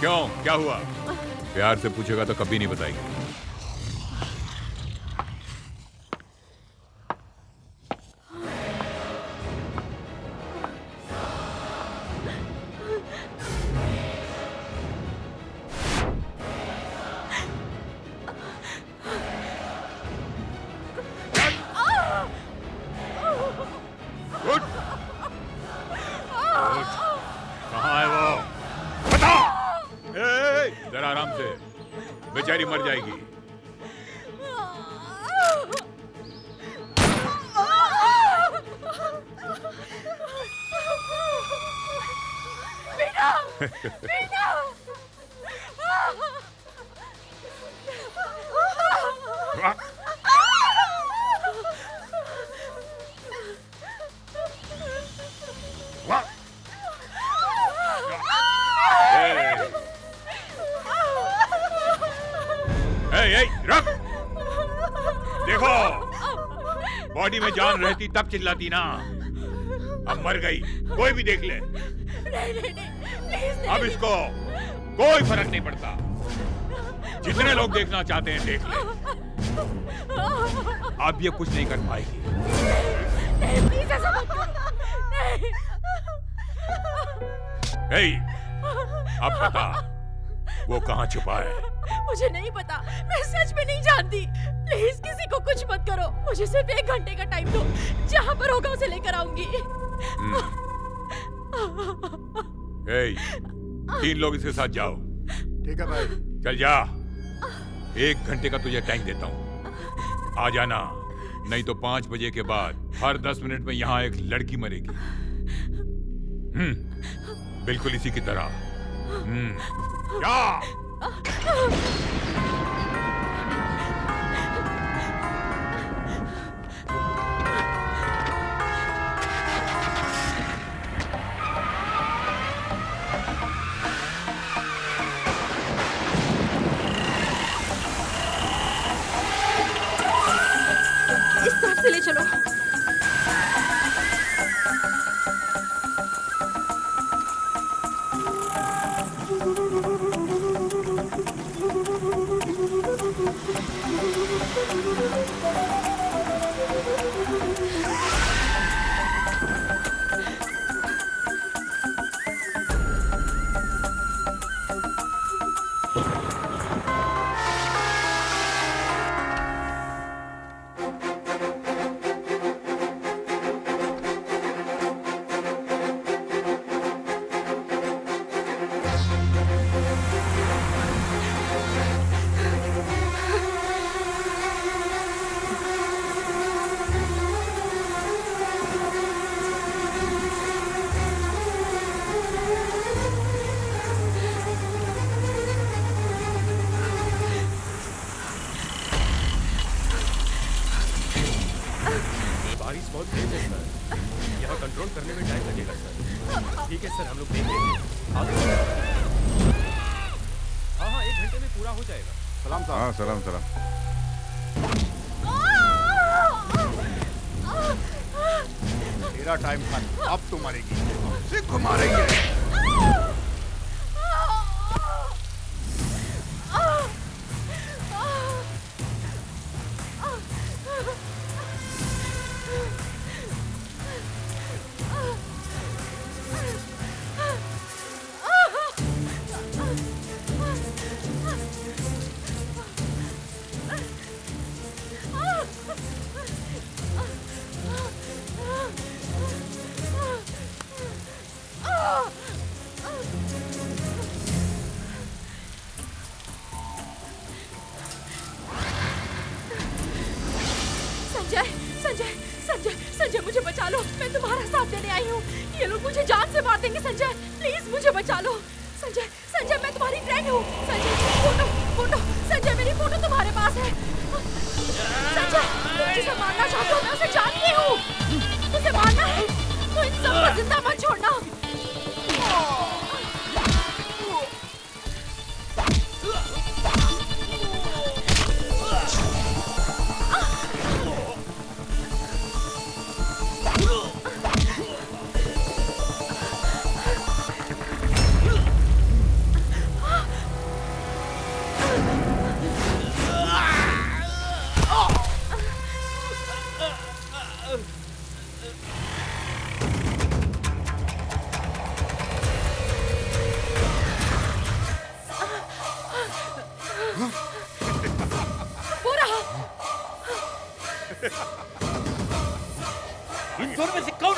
क्यों, क्या हुआ? प्यार से पूछेगा तो कभी नहीं बताएगी। कहाँ है वो? बता! जरा आराम से, बेचारी मर जाएगी। बेटा! बेटा! रख! देखो, बॉडी में जान रहती तब चिल्लाती ना। अब मर गई, कोई भी देख ले। नहीं, अब इसको कोई फर्क नहीं पड़ता। जितने लोग देखना चाहते हैं देख ले। अब ये कुछ नहीं कर पाएगी। नहीं, प्लीज ऐसा मत करो। नहीं। अब बता, वो कहाँ छुपा है? मुझे नहीं पता, मैं सच में नहीं जानती। प्लीज किसी को कुछ मत करो। मुझे सिर्फ 1 घंटे का टाइम दो, जहाँ पर होगा उसे लेकर आऊंगी। 3 लोग इसके साथ जाओ। ठीक है भाई। चल जा। 1 घंटे का तुझे टाइम देता हूँ, आ जाना। नहीं तो 5 बजे के बाद हर 10 मिनट में यहाँ एक लड़की मरेगी। बिल्कुल इसी की तरह। जा। इस तरफ से ले चलो। बहुत तेज है सर, यहाँ कंट्रोल करने में टाइम लगेगा सर। ठीक है सर, हम लोग देख लेंगे। हाँ 1 घंटे में पूरा हो जाएगा। सलाम साहब। हाँ सलाम सलाम। तेरा टाइम था, अब तुम मरेगी। सिर्फ मारेंगे। संजय मुझे बचा लो, मैं तुम्हारा साथ देने आई हूँ। ये लोग मुझे जान से मार देंगे। संजय प्लीज मुझे बचा लो। संजय मैं तुम्हारी फ्रेंड हूँ। संजय फोटो, संजय मेरी फोटो तुम्हारे पास है।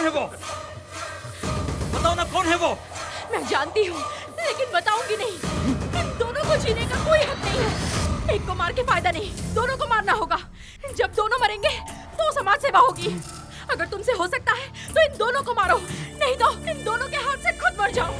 है वो? बताओ ना कौन है वो? मैं जानती हूँ लेकिन बताऊंगी नहीं। इन दोनों को जीने का कोई हक नहीं है। एक को मार के फायदा नहीं, दोनों को मारना होगा। जब दोनों मरेंगे तो समाज सेवा होगी। अगर तुमसे हो सकता है तो इन दोनों को मारो, नहीं तो इन दोनों के हाथ से खुद मर जाओ।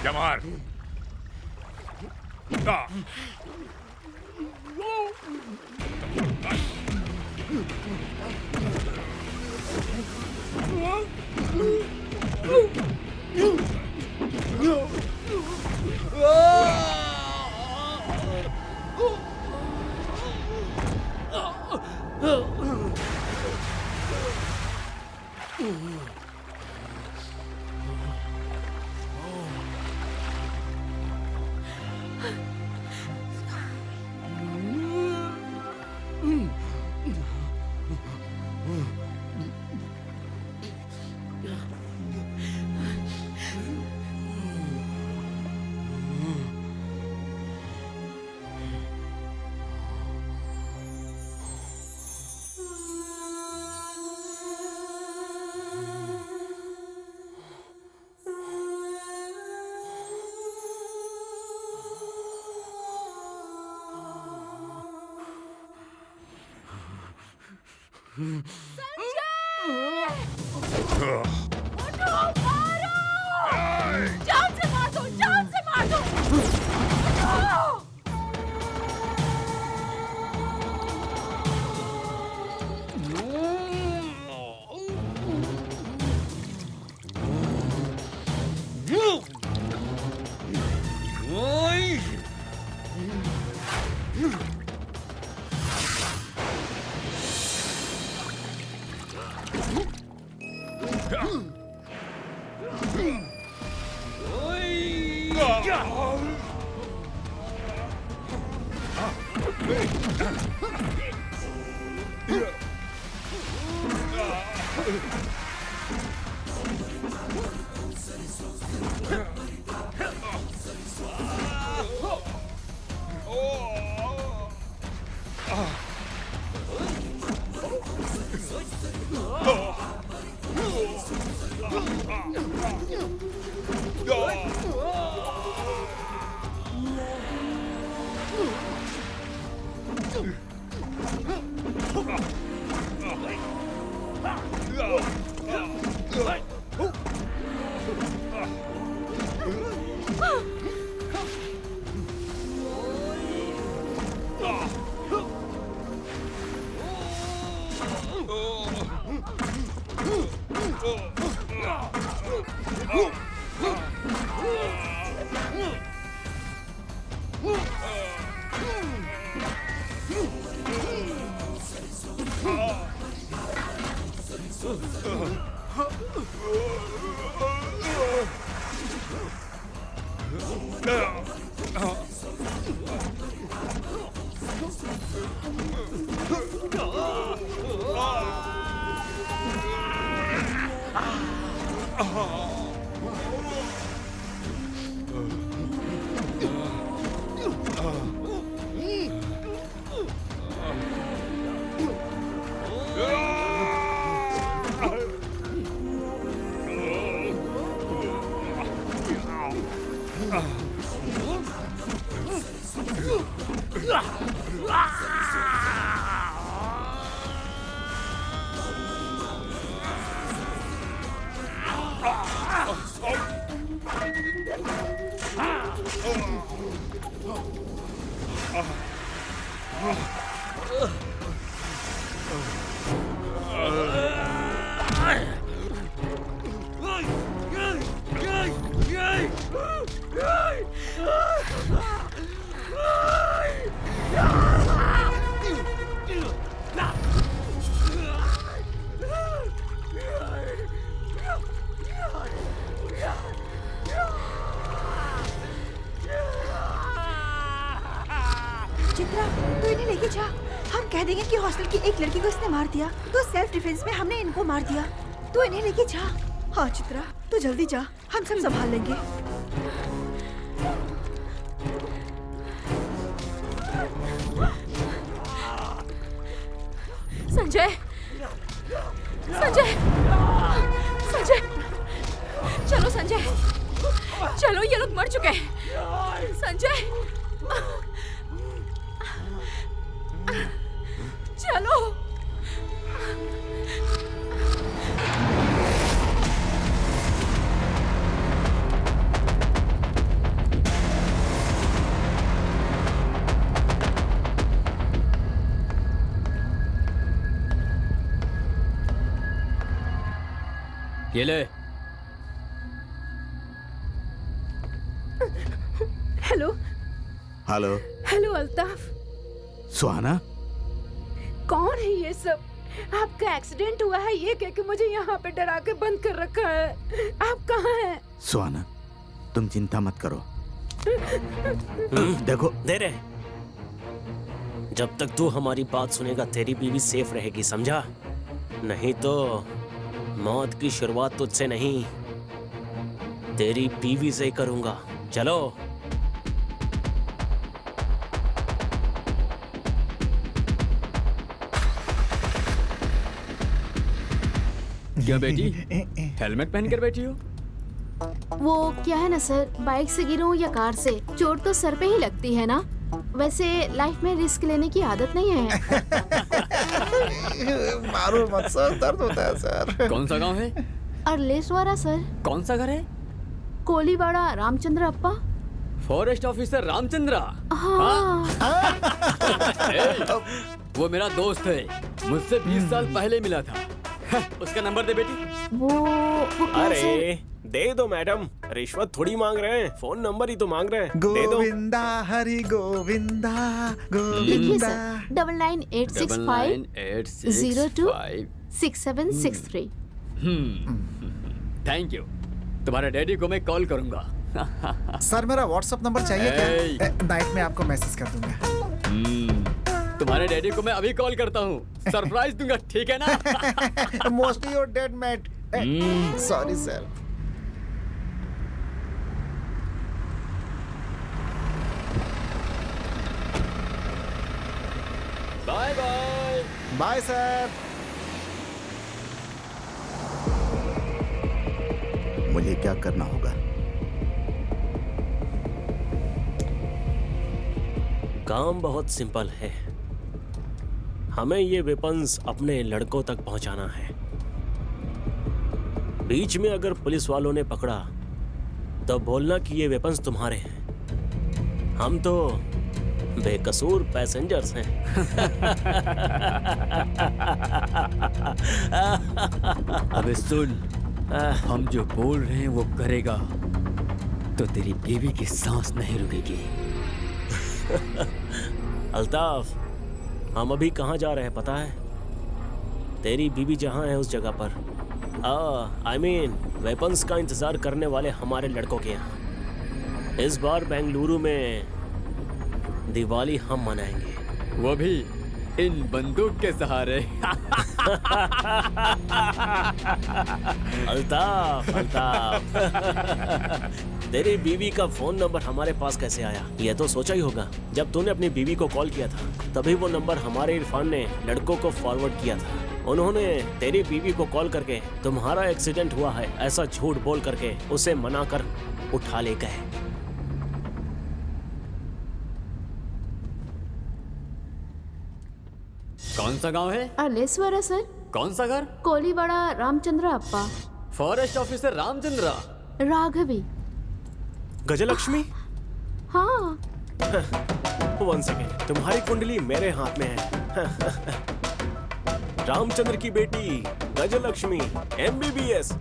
जमार जान से मार दो, जान से मार दो। चित्रा, तू इन्हें लेके जा। हम कह देंगे कि हॉस्टल की एक लड़की को इसने मार दिया, तो सेल्फ डिफेंस में हमने इनको मार दिया। तू इन्हें लेके जा। हाँ चित्रा, तू जल्दी जा, हम सब संभाल लेंगे। संजय, संजय, संजय, चलो संजय, चलो, ये लोग मर चुके हैं। संजय, चलो। ये ले। हेलो। हेलो। हेलो अल्ताफ। सुहाना, कौन है ये सब? आपका एक्सीडेंट हुआ है ये कह के मुझे यहाँ पे डरा के बंद कर रखा है। आप कहाँ हैं? सुहाना, तुम चिंता मत करो। देखो, दे रहे। जब तक तू हमारी बात सुनेगा तेरी बीवी सेफ रहेगी, समझा? नहीं तो मौत की शुरुआत तुझसे नहीं, तेरी बीवी से ही करूंगा। चलो। क्या बेटी, हेलमेट पहन कर बैठी हो? वो क्या है ना सर, बाइक से गिरूं या कार से, चोट तो सर पे ही लगती है ना। वैसे लाइफ में रिस्क लेने की आदत नहीं है। मारो मत सर, दर्द होता है सर। कौन सा गांव है? अरलेसवारा सर। कौन सा घर है? कोलीवाड़ा रामचंद्र अप्पा। Forest officer Ramchandra. हाँ। वो मेरा दोस्त है, मुझसे 20 साल पहले मिला था। उसका नंबर दे बेटी। वो क्या अरे सर? दे दो मैडम, रिश्वत थोड़ी मांग रहे हैं, फोन नंबर ही तो मांग रहे हैं। दे दो। गोविंदा हरि गोविंदा लिखिए गोविंदा। सर, 998650266763। 9986502763। Thank you. तुम्हारे डैडी को मैं कॉल करूंगा। सर मेरा व्हाट्सएप नंबर चाहिए Hey. क्या? नाइट में आपको मैसेज कर दूंगा। तुम्हारे डैडी को मैं अभी कॉल करता हूँ, सरप्राइज दूंगा, ठीक है ना? Mostly your dead mate. Sorry sir. Bye bye. Bye sir. मुझे क्या करना होगा? काम बहुत सिंपल है, हमें ये वेपन्स अपने लड़कों तक पहुंचाना है। बीच में अगर पुलिस वालों ने पकड़ा तो बोलना कि ये वेपन्स तुम्हारे हैं, हम तो बेकसूर पैसेंजर्स हैं। अबे सुन, हम जो बोल रहे हैं वो करेगा तो तेरी बीवी की सांस नहीं रुकेगी। अल्ताफ, हम अभी कहाँ जा रहे हैं पता है? तेरी बीवी जहाँ है उस जगह पर, I mean, वेपन्स का इंतजार करने वाले हमारे लड़कों के यहाँ। इस बार बेंगलुरु में दिवाली हम मनाएंगे, वो भी इन बंदूक के सहारे। अल्ताफ, अल्ताफ। तेरी बीवी का फोन नंबर हमारे पास कैसे आया? ये तो सोचा ही होगा। जब तूने अपनी बीवी को कॉल किया था तभी वो नंबर हमारे इरफान ने लड़कों को फॉरवर्ड किया था। उन्होंने तेरी बीवी को कॉल करके तुम्हारा एक्सीडेंट हुआ है ऐसा झूठ बोल करके उसे मना कर उठा ले गए। कौन सा गांव है? अलेश्वरा सर। कौन सा घर? कोलीवाड़ा रामचंद्र अप्पा। Forest officer Ramchandra. राघवी। गजलक्ष्मी? हाँ। 1 सेकेंड, तुम्हारी कुंडली मेरे हाथ में है। रामचंद्र की बेटी Gajalakshmi, MBBS,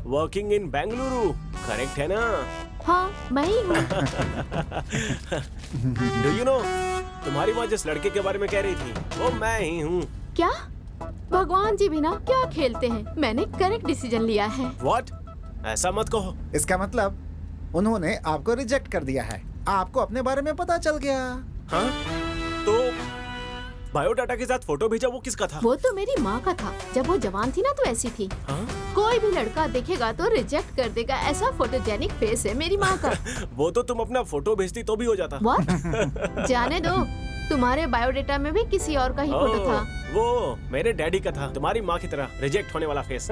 working in Bengaluru, correct है ना? हाँ, मैं ही हूँ। डू यू नो, तुम्हारी माँ जिस लड़के के बारे में कह रही थी वो मैं ही हूँ। क्या? भगवान जी भी ना क्या खेलते हैं। मैंने करेक्ट डिसीजन लिया है। व्हाट? ऐसा मत कहो। इसका मतलब उन्होंने आपको रिजेक्ट कर दिया है। आपको अपने बारे में पता चल गया। हाँ? तो बायोडाटा के साथ फोटो भेजा वो किसका था? वो तो मेरी माँ का था। जब वो जवान थी ना तो ऐसी थी। हाँ? कोई भी लड़का देखेगा तो रिजेक्ट कर देगा, ऐसा फोटोजेनिक फेस है मेरी माँ का। वो तो तुम अपना फोटो भेजती तो भी हो जाता। What? जाने दो, तुम्हारे बायोडेटा में भी किसी और का ही फोटो था। वो मेरे डैडी का था, तुम्हारी माँ की तरह रिजेक्ट होने वाला फेस।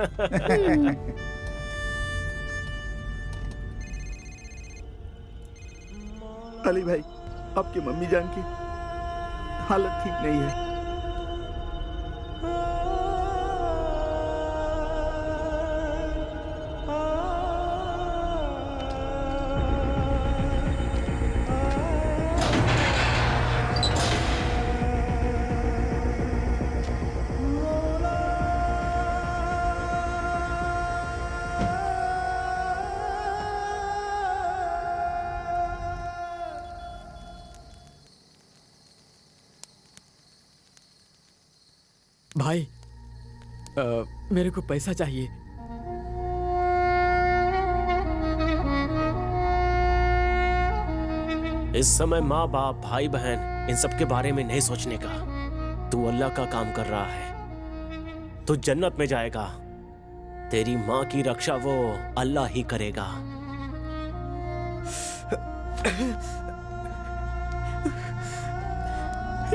अली भाई, आपकी मम्मी जान की हालत ठीक नहीं है। भाई, मेरे को पैसा चाहिए। इस समय माँ बाप भाई बहन इन सब के बारे में नहीं सोचने का। तू अल्लाह का काम कर रहा है, तू जन्नत में जाएगा। तेरी माँ की रक्षा वो अल्लाह ही करेगा।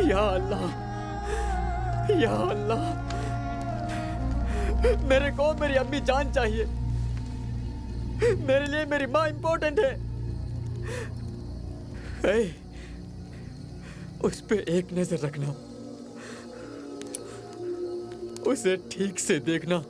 या अल्लाह, या अल्लाह, मेरे को मेरी अम्मी जान चाहिए। मेरे लिए मेरी माँ इंपॉर्टेंट है। उस पे एक नजर रखना, उसे ठीक से देखना।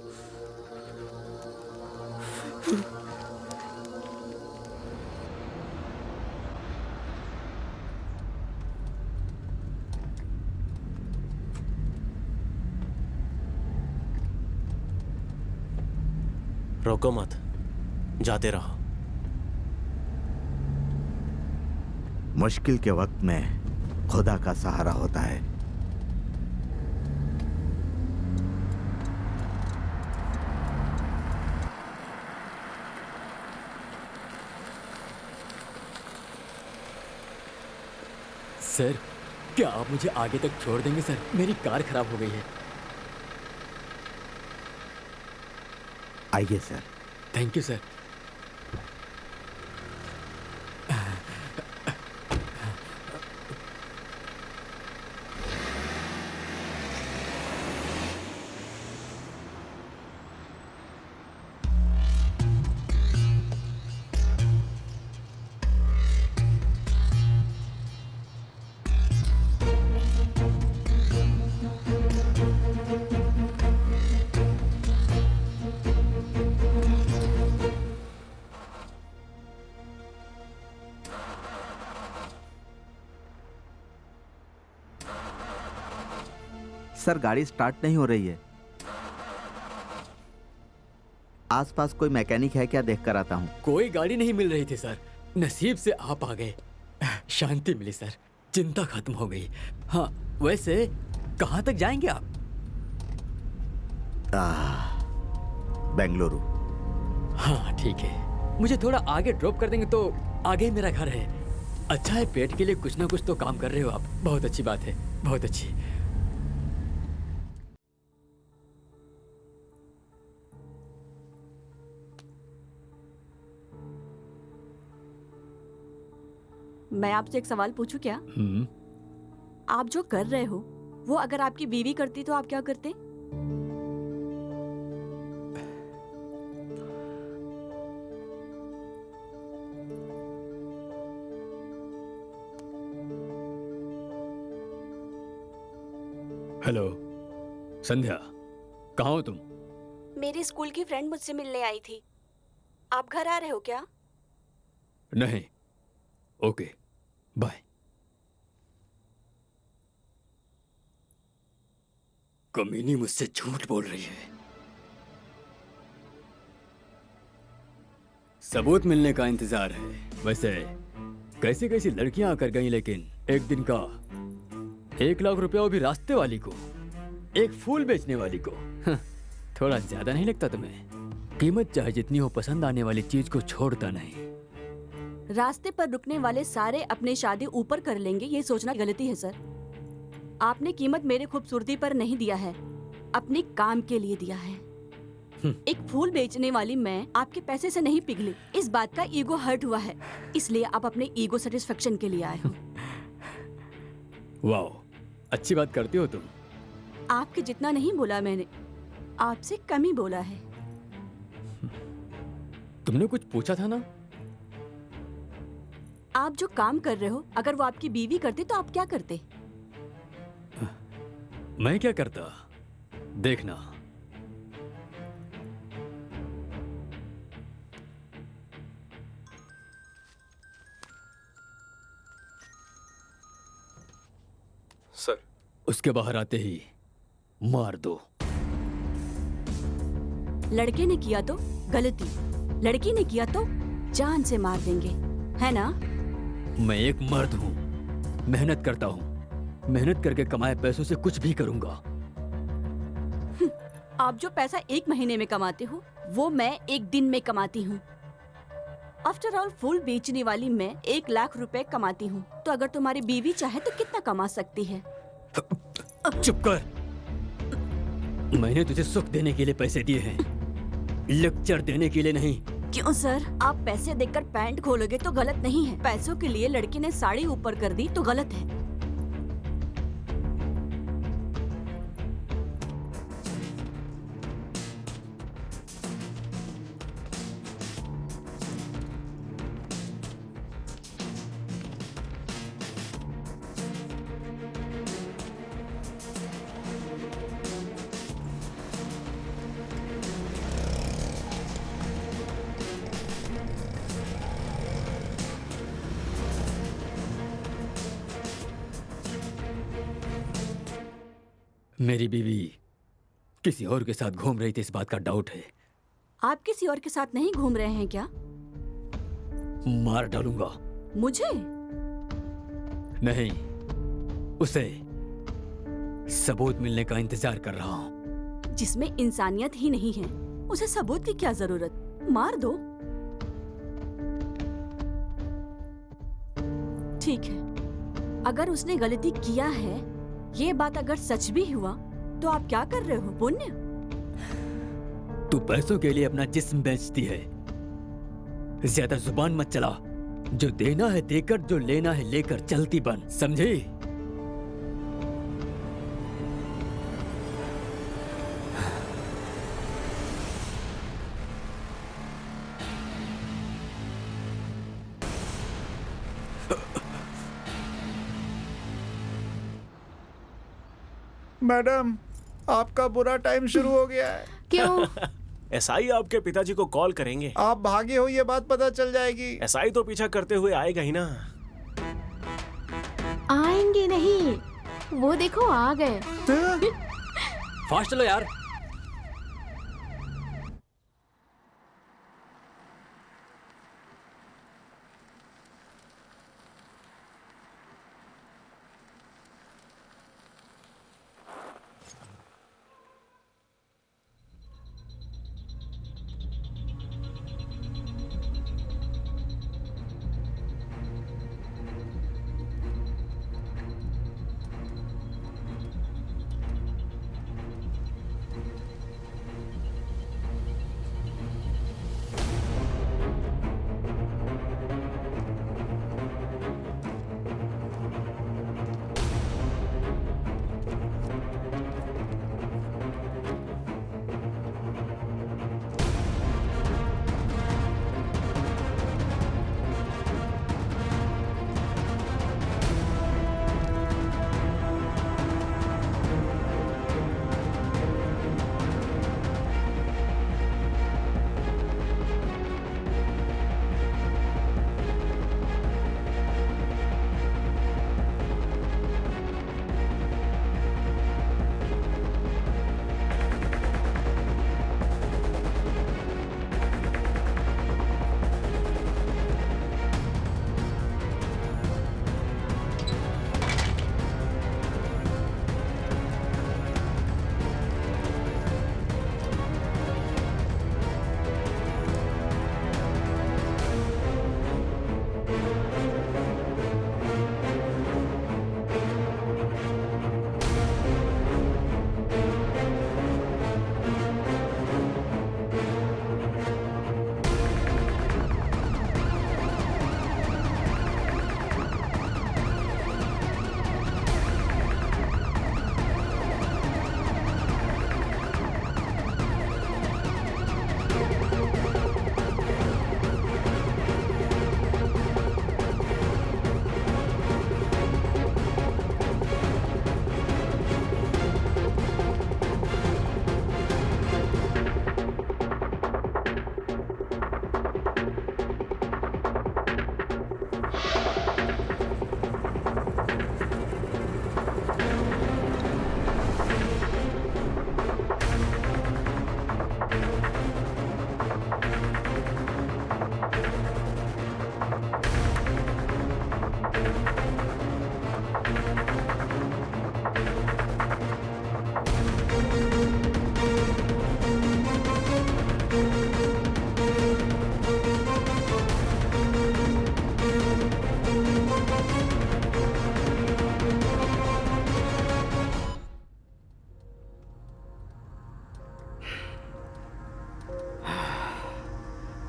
रोको मत, जाते रहो। मुश्किल के वक्त में खुदा का सहारा होता है। सर, क्या आप मुझे आगे तक छोड़ देंगे सर? मेरी कार खराब हो गई है। आइए sir. Thank you sir. Sir, गाड़ी स्टार्ट नहीं हो रही है। आसपास कोई मैकेनिक है क्या? देख कर आता हूँ। कोई गाड़ी नहीं मिल रही थी सर। नसीब से आप आ गए, शांति मिली सर, चिंता खत्म हो गई। हाँ, वैसे कहाँ तक जाएंगे आप? बेंगलुरु। हाँ ठीक है, मुझे थोड़ा आगे ड्रॉप कर देंगे तो आगे मेरा घर है। अच्छा है, पेट के लिए कुछ ना कुछ तो काम कर रहे हो आप। बहुत अच्छी बात है, बहुत अच्छी। मैं आपसे एक सवाल पूछूं क्या? आप जो कर रहे हो वो अगर आपकी बीवी करती तो आप क्या करते? हेलो संध्या, कहाँ हो तुम? मेरी स्कूल की फ्रेंड मुझसे मिलने आई थी। आप घर आ रहे हो क्या? नहीं। Okay, bye. कमीनी मुझसे झूठ बोल रही है। सबूत मिलने का इंतजार है। वैसे कैसी कैसी लड़कियां आकर गईं, लेकिन एक दिन का 1 लाख रुपया, वो भी रास्ते वाली को, एक फूल बेचने वाली को। थोड़ा ज्यादा नहीं लगता तुम्हें? कीमत चाहे जितनी हो, पसंद आने वाली चीज को छोड़ता नहीं। रास्ते पर रुकने वाले सारे अपने शादी ऊपर कर लेंगे, ये सोचना गलती है सर। आपने कीमत मेरे खूबसूरती पर नहीं दिया है, अपने काम के लिए दिया है। एक फूल बेचने वाली मैं आपके पैसे से नहीं पिघली। इस बात का ईगो हर्ट हुआ है, इसलिए आप अपने ईगो सेटिस्फेक्शन के लिए आए हो। वाह, अच्छी बात करती हो तुम। आपके जितना नहीं बोला मैंने, आपसे कम ही बोला है। तुमने कुछ पूछा था ना? आप जो काम कर रहे हो, अगर वो आपकी बीवी करती तो आप क्या करते? मैं क्या करता, देखना। सर, उसके बाहर आते ही मार दो। लड़के ने किया तो गलती, लड़की ने किया तो जान से मार देंगे, है ना? मैं एक मर्द हूँ, मेहनत करता हूँ, मेहनत करके कमाए पैसों से कुछ भी करूंगा। आप जो पैसा 1 महीने में कमाते हो, वो मैं 1 दिन में कमाती हूँ। आफ्टर ऑल, फूल बेचने वाली मैं 1 लाख रुपए कमाती हूँ, तो अगर तुम्हारी बीवी चाहे तो कितना कमा सकती है? चुप कर। मैंने तुझे सुख देने के लिए पैसे दिए हैं, लेक्चर देने के लिए नहीं। क्यों सर? आप पैसे देकर पैंट खोलोगे तो गलत नहीं है, पैसों के लिए लड़की ने साड़ी ऊपर कर दी तो गलत है। मेरी बीवी किसी और के साथ घूम रही थी, इस बात का डाउट है। आप किसी और के साथ नहीं घूम रहे हैं क्या? मार डालूंगा। मुझे? नहीं, उसे। सबूत मिलने का इंतजार कर रहा हूँ। जिसमें इंसानियत ही नहीं है, उसे सबूत की क्या जरूरत? मार दो। ठीक है, अगर उसने गलती किया है, ये बात अगर सच भी हुआ, तो आप क्या कर रहे हो? पुण्य? तू पैसों के लिए अपना जिस्म बेचती है। ज्यादा जुबान मत चला। जो देना है देकर, जो लेना है लेकर चलती बन, समझी? मैडम, आपका बुरा टाइम शुरू हो गया है। क्यों? एसआई आपके पिताजी को कॉल करेंगे। आप भागे हो, ये बात पता चल जाएगी। एसआई तो पीछा करते हुए आएगा ही ना। आएंगे नहीं, वो देखो आ गए। फास्ट चलो यार।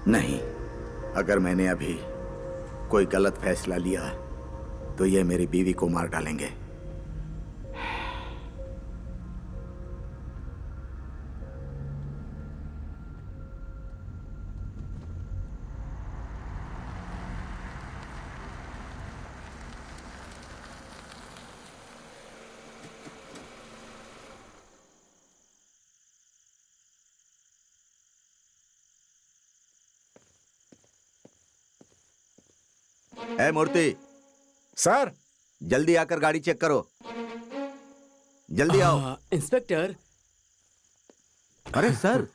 नहीं, अगर मैंने अभी कोई गलत फैसला लिया तो ये मेरी बीवी को मार डालेंगे। ए मूर्ति, सर जल्दी आकर गाड़ी चेक करो। जल्दी आओ। इंस्पेक्टर। अरे सर,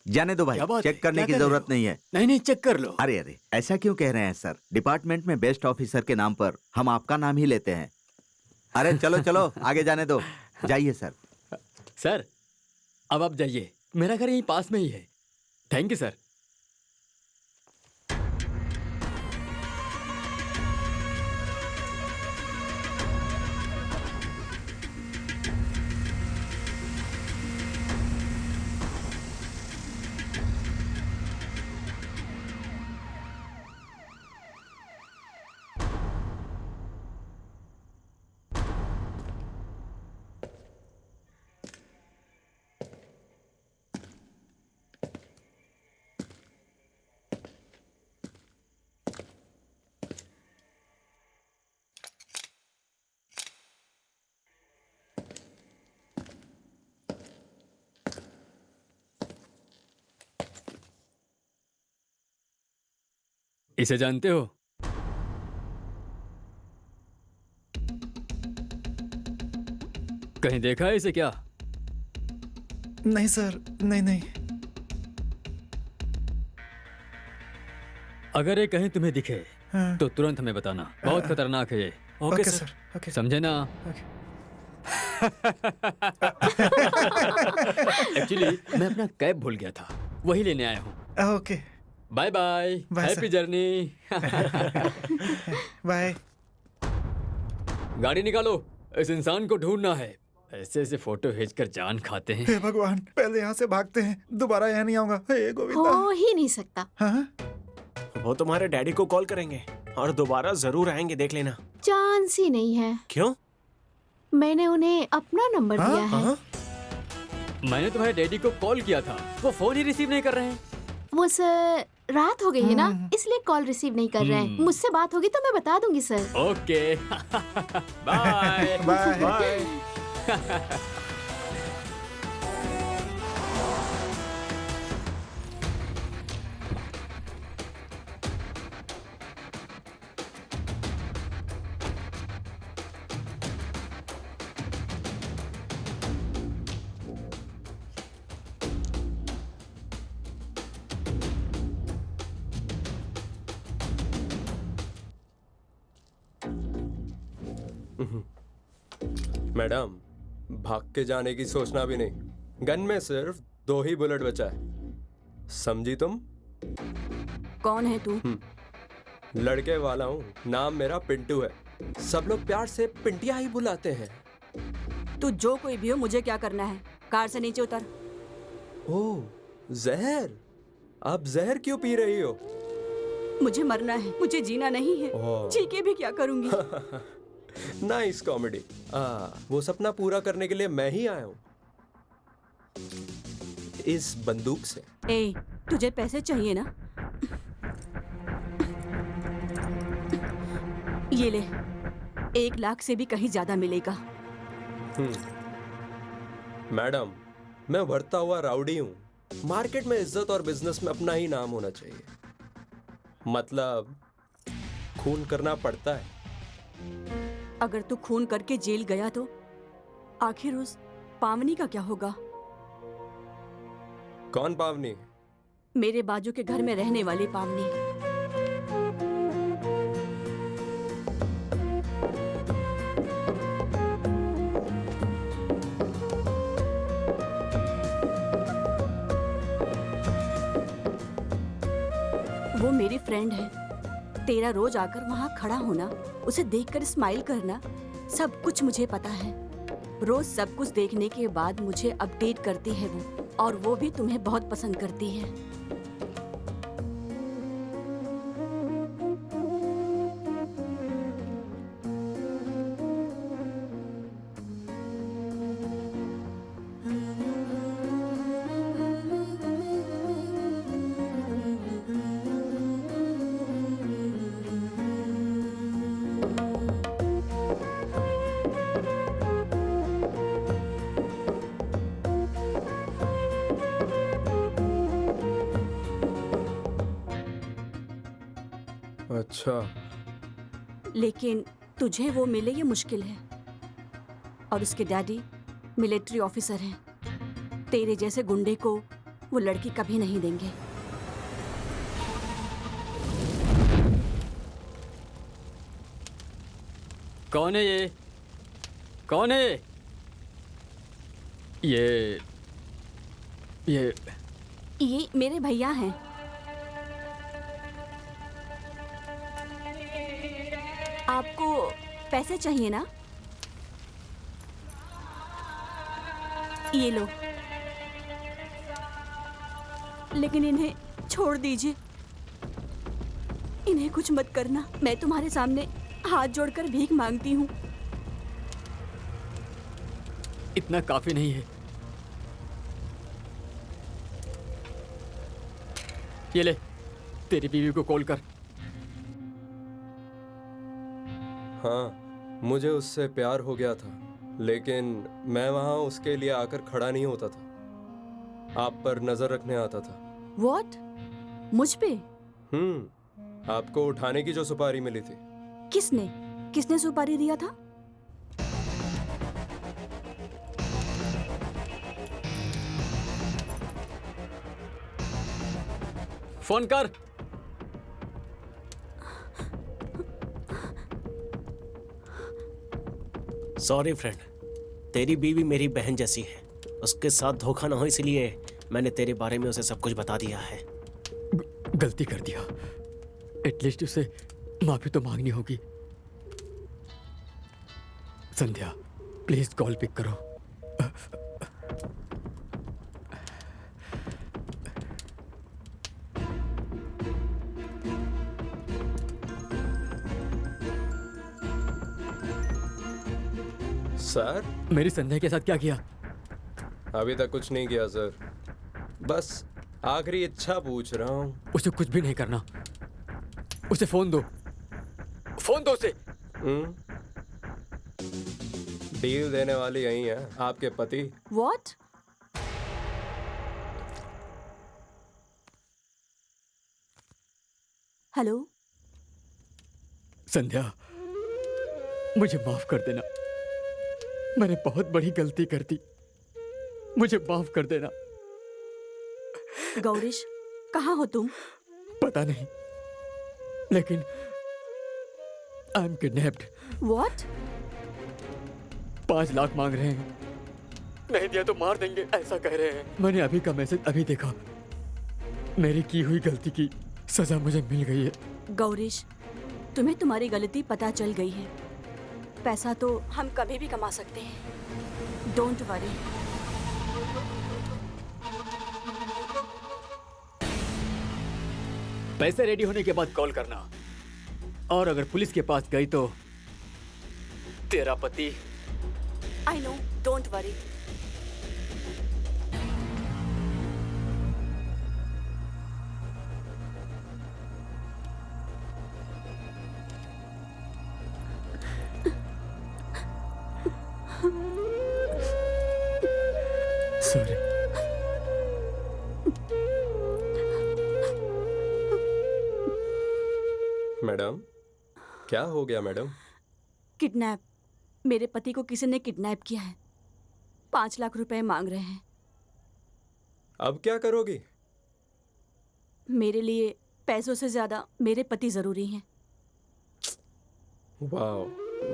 जाने दो भाई, चेक करने की जरूरत नहीं है। नहीं नहीं, चेक कर लो। अरे अरे, ऐसा क्यों कह रहे हैं सर? डिपार्टमेंट में बेस्ट ऑफिसर के नाम पर हम आपका नाम ही लेते हैं। अरे चलो चलो, आगे जाने दो। जाइए सर। सर, अब आप जाइए, मेरा घर यहीं पास में ही है। Thank you sir. इसे जानते हो? कहीं देखा है इसे क्या? नहीं सर, नहीं नहीं। अगर ये कहीं तुम्हें दिखे हाँ। तो तुरंत हमें बताना। बहुत खतरनाक है ये। Okay sir, okay. समझे ना? एक्चुअली मैं अपना कैब भूल गया था, वही लेने आया हूँ। Okay, bye bye, happy journey. Bye. गाड़ी निकालो, इस इंसान को ढूंढना है। ऐसे ऐसे फोटो भेजकर जान खाते हैं। हे भगवान, पहले यहाँ से भागते हैं, दोबारा यहाँ नहीं आऊंगा। हे गोविंदा। हो ही नहीं सकता। हाँ? वो तुम्हारे डैडी को कॉल करेंगे और दोबारा जरूर आएंगे, देख लेना। चांस ही नहीं है। क्यों? मैंने उन्हें अपना नंबर दिया है। मैंने तुम्हारे डैडी को कॉल किया था, वो फोन ही रिसीव नहीं कर रहे हैं। वो सर, रात हो गई है ना, इसलिए कॉल रिसीव नहीं कर रहे हैं। मुझसे बात होगी तो मैं बता दूंगी sir. Okay. Bye bye bye. Madam, भाग के जाने की सोचना भी नहीं। गन में सिर्फ 2 ही बुलेट बचा है, समझी तुम? कौन है तू? लड़के वाला हूँ, नाम मेरा पिंटू है। सब लोग प्यार से पिंटिया ही बुलाते हैं। तू जो कोई भी हो, मुझे क्या करना है? कार से नीचे उतर। ओह, जहर। आप जहर क्यों पी रही हो? मुझे मरना है, मुझे जीना नहीं है। ओह। जी के भी क्या करूंगी? Nice comedy. वो सपना पूरा करने के लिए मैं ही आया हूँ, इस बंदूक से। ए, तुझे पैसे चाहिए ना? ये ले, 1 लाख से भी कहीं ज्यादा मिलेगा। मैडम, मैं बढ़ता हुआ राउडी हूँ। मार्केट में इज्जत और बिजनेस में अपना ही नाम होना चाहिए। मतलब खून करना पड़ता है। अगर तू खून करके जेल गया तो आखिर उस पावनी का क्या होगा? कौन पावनी? मेरे बाजू के घर में रहने वाली पावनी। वो मेरी फ्रेंड है। तेरा रोज आकर वहाँ खड़ा होना, उसे देखकर स्माइल करना, सब कुछ मुझे पता है। रोज सब कुछ देखने के बाद मुझे अपडेट करती है वो, और वो भी तुम्हें बहुत पसंद करती है। अच्छा, लेकिन तुझे वो मिले ये मुश्किल है। और उसके डैडी मिलिट्री ऑफिसर हैं। तेरे जैसे गुंडे को वो लड़की कभी नहीं देंगे। कौन है ये? कौन है ये? ये मेरे भैया हैं। आपको पैसे चाहिए ना? ये लो। लेकिन इन्हें छोड़ दीजिए। इन्हें कुछ मत करना। मैं तुम्हारे सामने हाथ जोड़कर भीख मांगती हूँ। इतना काफी नहीं है। ये ले, तेरी बीवी को कॉल कर। हाँ, मुझे उससे प्यार हो गया था, लेकिन मैं वहां उसके लिए आकर खड़ा नहीं होता था। आप पर नजर रखने आता था। What? मुझ पे? आपको उठाने की जो सुपारी मिली थी। किसने सुपारी दिया था? फोन कर। सॉरी फ्रेंड, तेरी बीवी मेरी बहन जैसी है। उसके साथ धोखा ना हो इसलिए मैंने तेरे बारे में उसे सब कुछ बता दिया है। गलती कर दिया। एटलीस्ट उसे माफी तो मांगनी होगी। संध्या, प्लीज कॉल पिक करो। सर, मेरी संध्या के साथ क्या किया? अभी तक कुछ नहीं किया सर, बस आखिरी इच्छा पूछ रहा हूँ। उसे कुछ भी नहीं करना। उसे फोन दो। फोन दो उसे। डील देने वाली यही है, आपके पति। What? हेलो संध्या, मुझे माफ कर देना। मैंने बहुत बड़ी गलती कर दी। मुझे माफ कर देना। गौरीश, कहाँ हो तुम? पता नहीं, लेकिन I am kidnapped. What? 5 lakh मांग रहे हैं। नहीं दिया तो मार देंगे, ऐसा कह रहे हैं। मैंने अभी का मैसेज अभी देखा। मेरी की हुई गलती की सजा मुझे मिल गई है। गौरीश, तुम्हें तुम्हारी गलती पता चल गई है। पैसा तो हम कभी भी कमा सकते हैं। Don't worry. पैसे रेडी होने के बाद कॉल करना। और अगर पुलिस के पास गई तो तेरा पति। I know, don't worry. Sorry. Madam, क्या हो गया मैडम? किडनैप। मेरे पति को किसी ने किडनैप किया है। 5 लाख रुपए मांग रहे हैं। अब क्या करोगी? मेरे लिए पैसों से ज्यादा मेरे पति जरूरी हैं। वाह,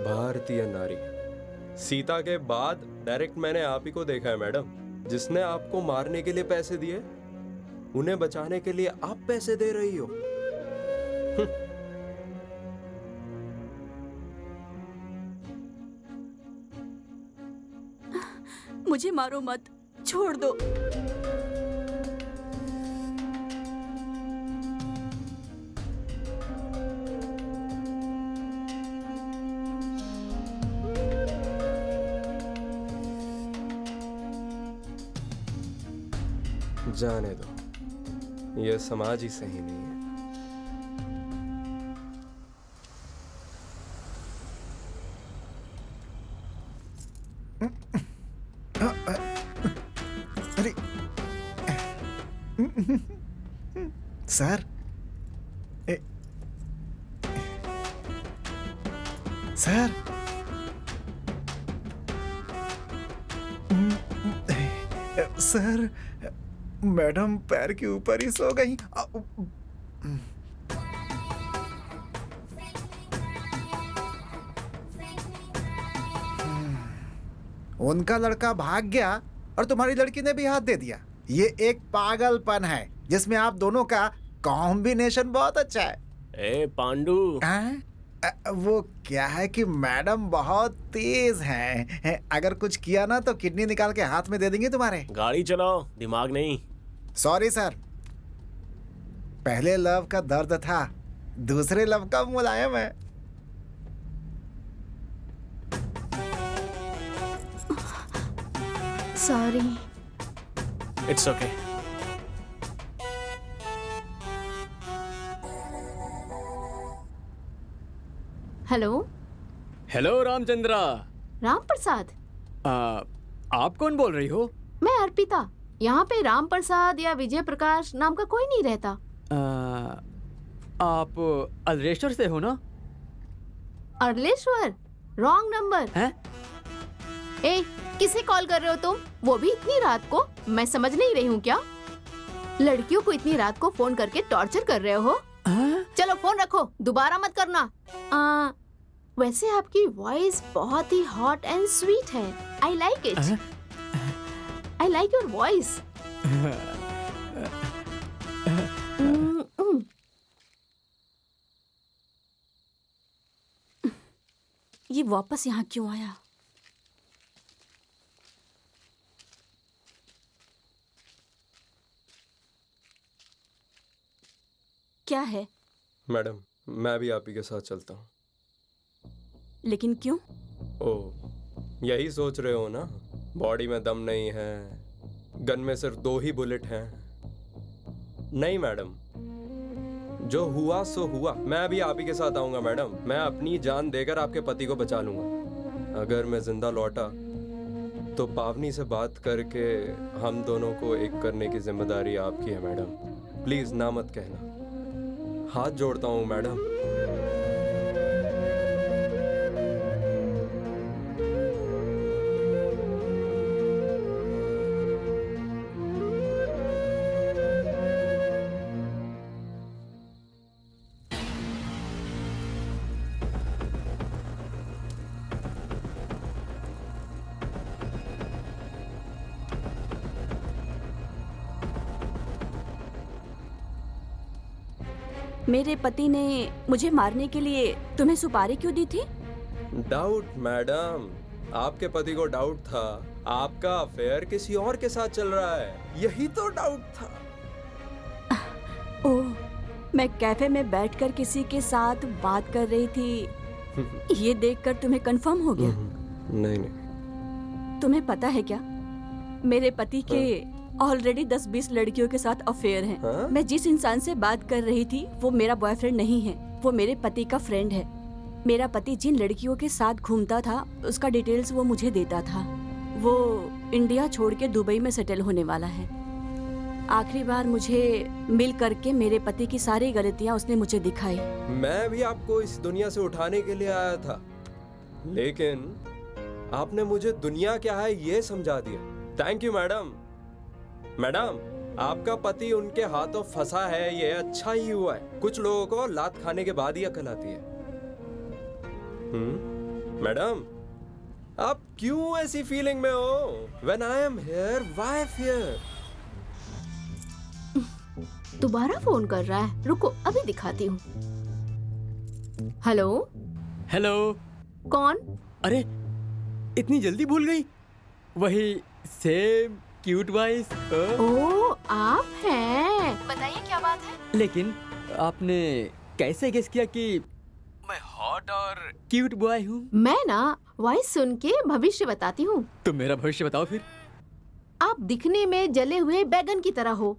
भारतीय नारी। सीता के बाद डायरेक्ट मैंने आप ही को देखा है मैडम। जिसने आपको मारने के लिए पैसे दिए, उन्हें बचाने के लिए आप पैसे दे रही हो। मुझे मारो मत, छोड़ दो। जाने दो, यह समाज ही सही नहीं है। अरे सर, सर, मैडम पैर के ऊपर ही सो गई। उनका लड़का भाग गया और तुम्हारी लड़की ने भी हाथ दे दिया। ये एक पागलपन है जिसमें आप दोनों का कॉम्बिनेशन बहुत अच्छा है। ए पांडू, वो क्या है कि मैडम बहुत तेज हैं। अगर कुछ किया ना तो किडनी निकाल के हाथ में दे देंगे तुम्हारे। गाड़ी चलाओ, दिमाग नहीं। सॉरी सर, पहले लव का दर्द था, दूसरे लव का मुलायम है। Sorry. It's okay. Hello. Hello Ramchandra. Ram Prasad? आप कौन बोल रही हो? मैं अर्पिता। यहाँ पे राम प्रसाद या विजय प्रकाश नाम का कोई नहीं रहता। आप अल्रेश्वर से हो ना? अर्लेश्वर? रॉन्ग नंबर है? ए, किसे कॉल कर रहे हो तुम? वो भी इतनी रात को? मैं समझ नहीं रही हूँ क्या? लड़कियों को इतनी रात को फोन करके टॉर्चर कर रहे हो? चलो फोन रखो, दोबारा मत करना। वैसे आपकी वॉइस बहुत ही हॉट एंड स्वीट है। I like it. I like your voice. ये वापस यहाँ क्यों आया? क्या है? मैडम, मैं भी आप ही के साथ चलता हूँ। लेकिन क्यों? ओह, यही सोच रहे हो ना? बॉडी में दम नहीं है, गन में सिर्फ 2 ही बुलेट हैं। नहीं मैडम, जो हुआ सो हुआ। मैं भी आप ही के साथ आऊंगा मैडम। मैं अपनी जान देकर आपके पति को बचा लूंगा। अगर मैं जिंदा लौटा तो पावनी से बात करके हम दोनों को एक करने की जिम्मेदारी आपकी है मैडम। प्लीज ना मत कहना, हाथ जोड़ता हूँ मैडम। मेरे पति ने मुझे मारने के लिए तुम्हें सुपारी क्यों दी थी? डाउट मैडम, आपके पति को डाउट था आपका अफेयर किसी और के साथ चल रहा है, यही तो डाउट था। ओह, मैं कैफे में बैठकर किसी के साथ बात कर रही थी, ये देखकर तुम्हें कंफर्म हो गया? नहीं नहीं। तुम्हें पता है क्या, मेरे पति के ऑलरेडी 10-20 लड़कियों के साथ अफेयर हैं। हाँ? मैं जिस इंसान से बात कर रही थी वो मेरा बॉयफ्रेंड नहीं है, वो मेरे पति का फ्रेंड है। मेरा पति जिन लड़कियों के साथ घूमता था उसका डिटेल्स वो मुझे देता था। वो इंडिया छोड़ के दुबई में सेटल होने वाला है। आखिरी बार मुझे मिल करके मेरे पति की सारी गलतियां उसने मुझे दिखाई। मैं भी आपको इस दुनिया से उठाने के लिए आया था, लेकिन आपने मुझे दुनिया क्या है ये समझा दिया। Thank you madam. मैडम, आपका पति उनके हाथों फंसा है, ये अच्छा ही हुआ है। कुछ लोगों को लात खाने के बाद ही अकल आती है। मैडम, आप क्यों ऐसी फीलिंग में हो? When I am here, why fear? दोबारा फोन कर रहा है, रुको अभी दिखाती हूँ। हेलो। हेलो। कौन? अरे इतनी जल्दी भूल गई? वही सेम क्यूट वॉइस। ओह, आप हैं। बताइए क्या बात है? लेकिन आपने कैसे गेस किया कि मैं हॉट और क्यूट बॉय हूँ? मैं ना वॉइस सुन के भविष्य बताती हूँ। तुम मेरा भविष्य बताओ फिर। आप दिखने में जले हुए बैगन की तरह हो,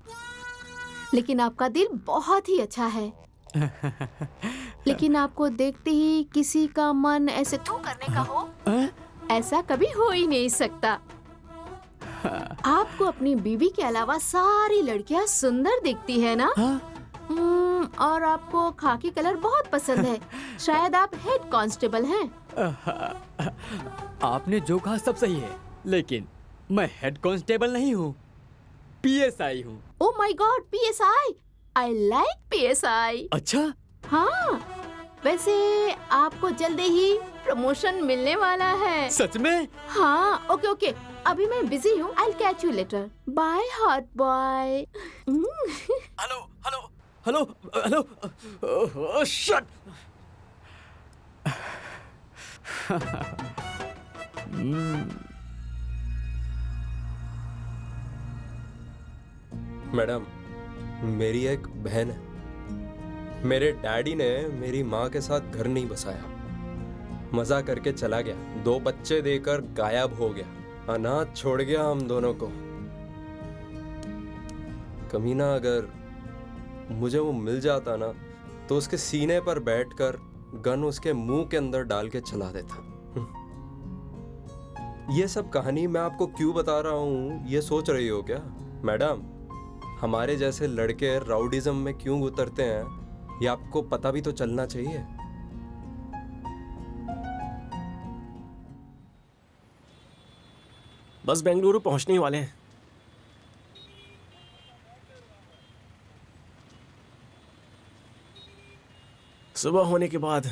लेकिन आपका दिल बहुत ही अच्छा है। लेकिन आपको देखते ही किसी का मन ऐसे थू करने का हो, ऐसा कभी हो ही नहीं सकता। आपको अपनी बीवी के अलावा सारी लड़कियां सुंदर दिखती है ना? और आपको खाकी कलर बहुत पसंद है। शायद आप हेड कांस्टेबल हैं। आपने जो कहा सब सही है, लेकिन मैं हेड कांस्टेबल नहीं हूँ, पीएसआई हूँ। Oh my God, PSI। I like PSI। अच्छा? हाँ, वैसे आपको जल्दी ही प्रमोशन मिलने वाला है। सच में? हाँ, ओके ओके, अभी मैं बिजी हूँ। I will catch you later. By hot boy. Hello hello hello hello, shut. Madam, मेरी एक बहन है। मेरे डैडी ने मेरी माँ के साथ घर नहीं बसाया, मजा करके चला गया, 2 बच्चे देकर गायब हो गया, अनाथ छोड़ गया हम दोनों को। कमीना अगर मुझे वो मिल जाता ना, तो उसके सीने पर बैठकर गन उसके मुंह के अंदर डाल के चला देता। ये सब कहानी मैं आपको क्यों बता रहा हूँ, ये सोच रही हो क्या? मैडम, हमारे जैसे लड़के राउडिज्म में क्यों उतरते हैं, ये आपको पता भी तो चलना चाहिए। बस बेंगलुरु पहुंचने ही वाले हैं। सुबह होने के बाद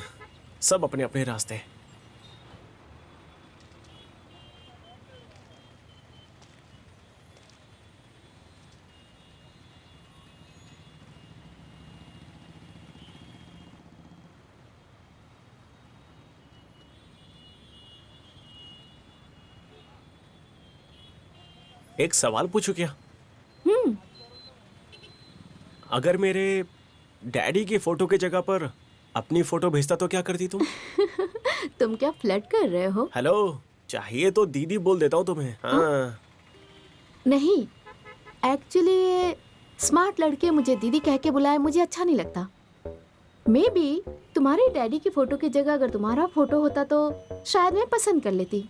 सब अपने अपने रास्ते। एक सवाल पूछूं क्या? अगर मेरे डैडी की फोटो की जगह पर अपनी फोटो भेजता तो क्या करती तुम? तुम क्या फ्लर्ट कर रहे हो? हेलो, चाहिए तो दीदी बोल देता हूँ तुम्हें। हाँ। नहीं, एक्चुअली स्मार्ट लड़के मुझे दीदी कह के बुलाए मुझे अच्छा नहीं लगता। मे बी तुम्हारे डैडी की फोटो की जगह अगर तुम्हारा फोटो होता तो शायद मैं पसंद कर लेती।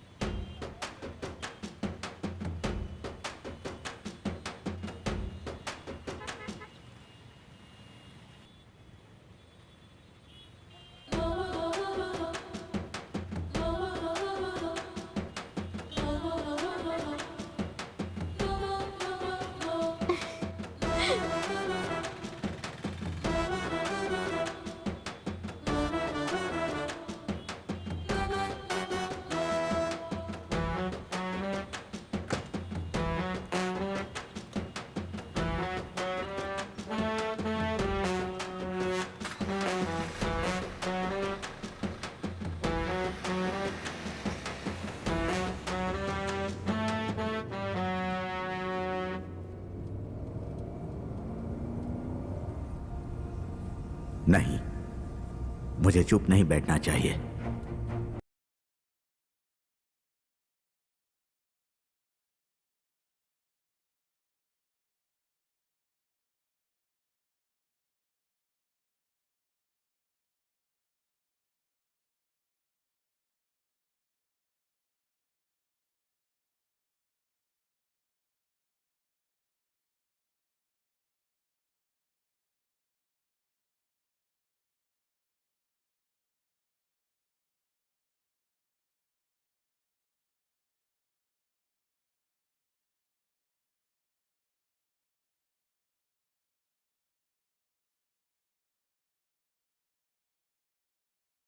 नहीं, मुझे चुप नहीं बैठना चाहिए।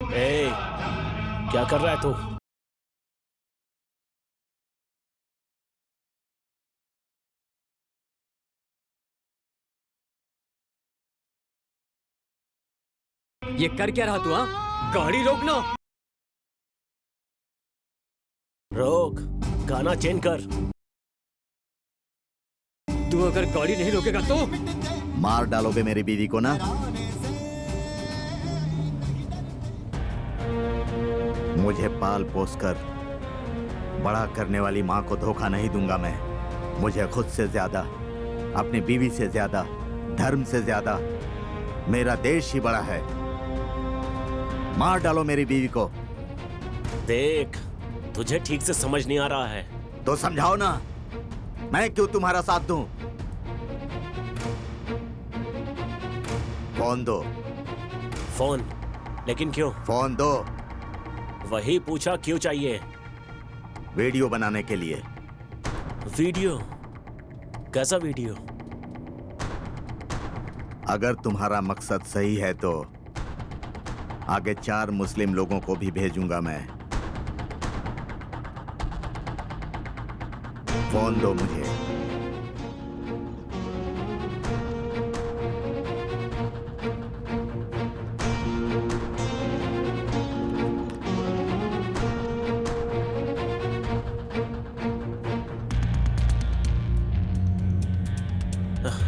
ए, क्या कर रहा है तू? ये कर क्या रहा तू? हाँ, गाड़ी रोकना। रोक, गाना चेंज कर। तू अगर गाड़ी नहीं रोकेगा तो मार डालोगे मेरी बीवी को ना? मुझे पाल पोस कर बड़ा करने वाली माँ को धोखा नहीं दूंगा मैं। मुझे खुद से ज्यादा, अपनी बीवी से ज्यादा, धर्म से ज्यादा मेरा देश ही बड़ा है। मार डालो मेरी बीवी को। देख, तुझे ठीक से समझ नहीं आ रहा है तो समझाओ ना, मैं क्यों तुम्हारा साथ दूं? फोन दो। फोन? लेकिन क्यों? फोन दो। वही पूछा, क्यों चाहिए? वीडियो बनाने के लिए। वीडियो? कैसा वीडियो? अगर तुम्हारा मकसद सही है तो आगे 4 मुस्लिम लोगों को भी भेजूंगा मैं। फोन दो मुझे।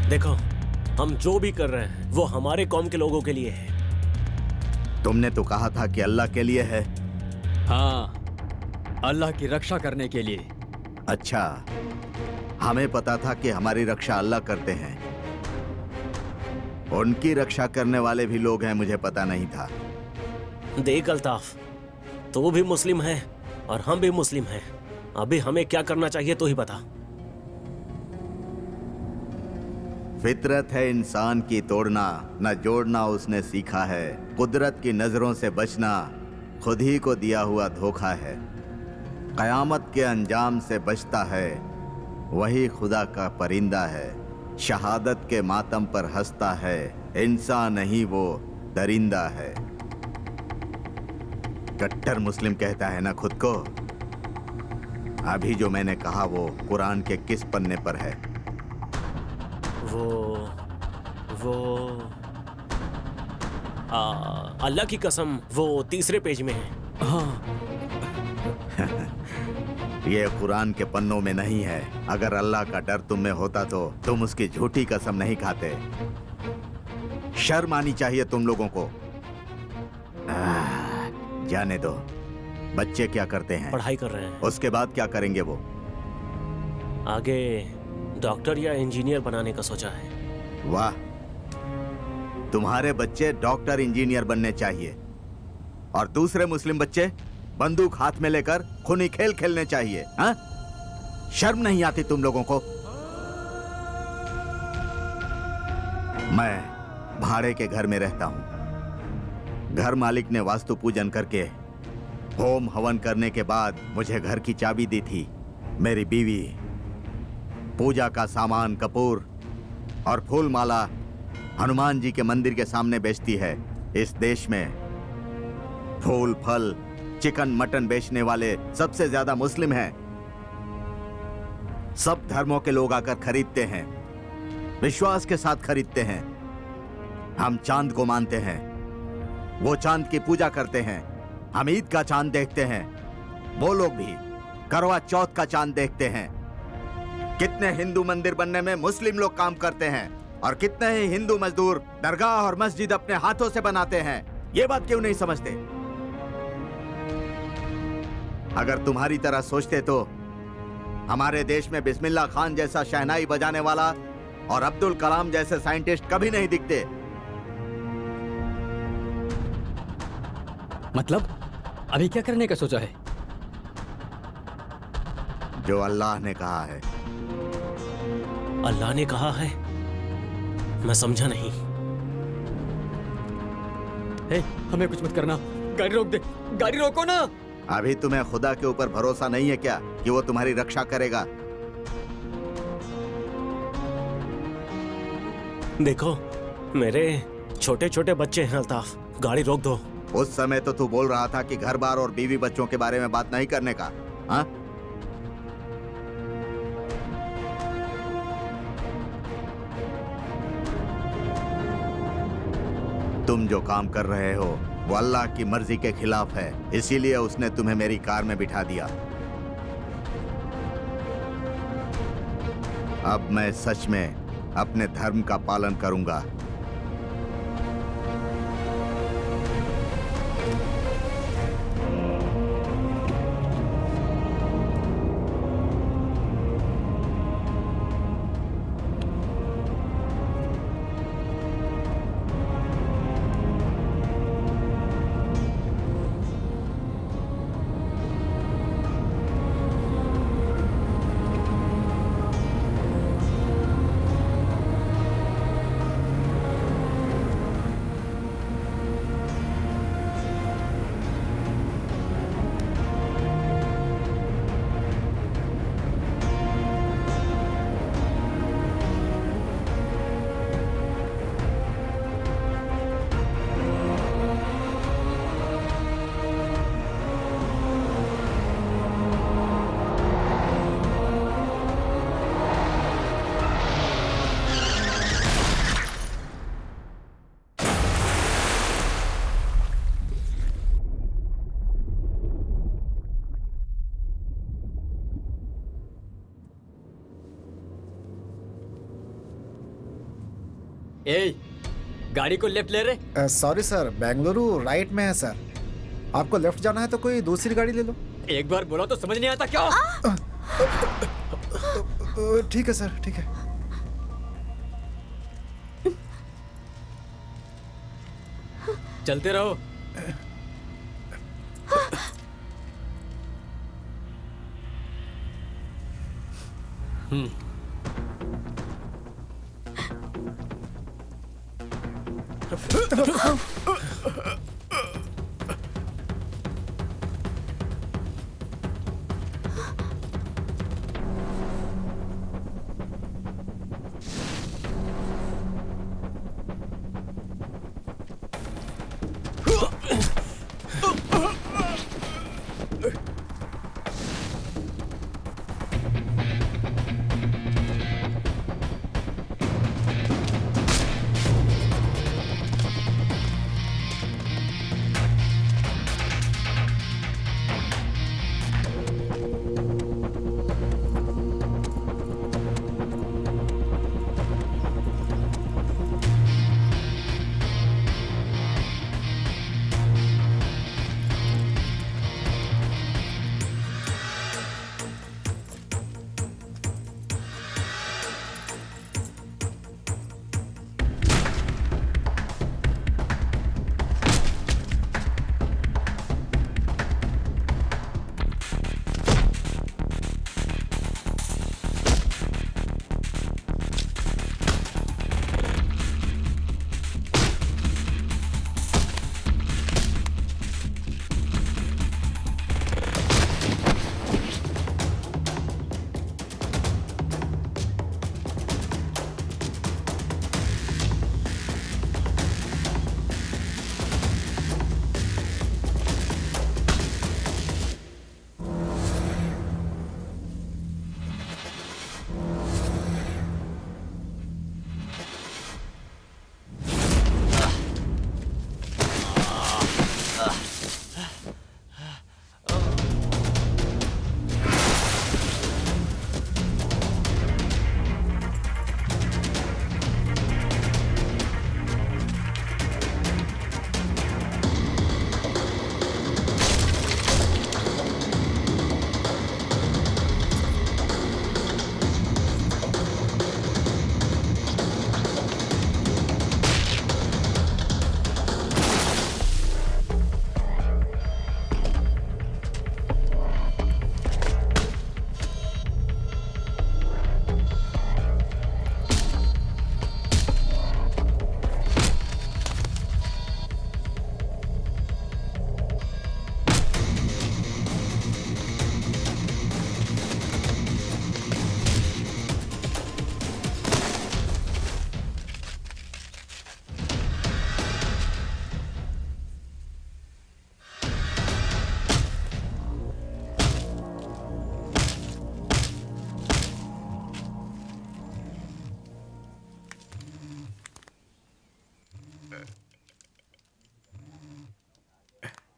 देखो, हम जो भी कर रहे हैं वो हमारे कौम के लोगों के लिए है। तुमने तो कहा था कि अल्लाह के लिए है। हाँ, अल्लाह की रक्षा करने के लिए। अच्छा, हमें पता था कि हमारी रक्षा अल्लाह करते हैं। उनकी रक्षा करने वाले भी लोग हैं, मुझे पता नहीं था। देख अल्ताफ, तू भी मुस्लिम है और हम भी मुस्लिम हैं। अभी हमें क्या करना चाहिए तो ही बता। फितरत है इंसान की तोड़ना, न जोड़ना उसने सीखा है। कुदरत की नजरों से बचना खुद ही को दिया हुआ धोखा है। कयामत के अंजाम से बचता है, वही खुदा का परिंदा है। शहादत के मातम पर हंसता है, इंसान नहीं वो दरिंदा है। कट्टर मुस्लिम कहता है ना खुद को। अभी जो मैंने कहा वो कुरान के किस पन्ने पर है? वो अल्लाह की कसम वो 3 पेज में है। हाँ। ये कुरान के पन्नों में नहीं है। अगर अल्लाह का डर तुम में होता तो तुम उसकी झूठी कसम नहीं खाते। शर्म आनी चाहिए तुम लोगों को। जाने दो। बच्चे क्या करते हैं? पढ़ाई कर रहे हैं। उसके बाद क्या करेंगे वो? आगे डॉक्टर या इंजीनियर बनाने का सोचा है। वाह, तुम्हारे बच्चे डॉक्टर इंजीनियर बनने चाहिए और दूसरे मुस्लिम बच्चे बंदूक हाथ में लेकर खूनी खेल खेलने चाहिए। हाँ? शर्म नहीं आती तुम लोगों को? मैं भाड़े के घर में रहता हूं। घर मालिक ने वास्तु पूजन करके होम हवन करने के बाद मुझे घर की चाबी दी थी। मेरी बीवी पूजा का सामान, कपूर और फूल माला हनुमान जी के मंदिर के सामने बेचती है। इस देश में फूल, फल, चिकन, मटन बेचने वाले सबसे ज्यादा मुस्लिम हैं। सब धर्मों के लोग आकर खरीदते हैं, विश्वास के साथ खरीदते हैं। हम चांद को मानते हैं, वो चांद की पूजा करते हैं। हम ईद का चांद देखते हैं, वो लोग भी करवा चौथ का चांद देखते हैं। कितने हिंदू मंदिर बनने में मुस्लिम लोग काम करते हैं और कितने ही हिंदू मजदूर दरगाह और मस्जिद अपने हाथों से बनाते हैं। ये बात क्यों नहीं समझते? अगर तुम्हारी तरह सोचते तो हमारे देश में बिस्मिल्लाह खान जैसा शहनाई बजाने वाला और अब्दुल कलाम जैसे साइंटिस्ट कभी नहीं दिखते। मतलब अभी क्या करने का सोचा है? जो अल्लाह ने कहा है। अल्लाह ने कहा है? मैं समझा नहीं। हे, हमें कुछ मत करना। गाड़ी रोक दे। गाड़ी रोको ना। अभी तुम्हें खुदा के ऊपर भरोसा नहीं है क्या कि वो तुम्हारी रक्षा करेगा? देखो, मेरे छोटे छोटे बच्चे हैं अल्ताफ, गाड़ी रोक दो। उस समय तो तू बोल रहा था कि घर बार और बीवी बच्चों के बारे में बात नहीं करने का। हाँ? तुम जो काम कर रहे हो वो अल्लाह की मर्जी के खिलाफ है, इसीलिए उसने तुम्हें मेरी कार में बिठा दिया। अब मैं सच में अपने धर्म का पालन करूंगा। ए, गाड़ी को लेफ्ट ले रहे? सॉरी सर, बेंगलुरु राइट में है सर। आपको लेफ्ट जाना है तो कोई दूसरी गाड़ी ले लो। एक बार बोला तो समझ नहीं आता क्या? ठीक है सर, ठीक है। चलते रहो।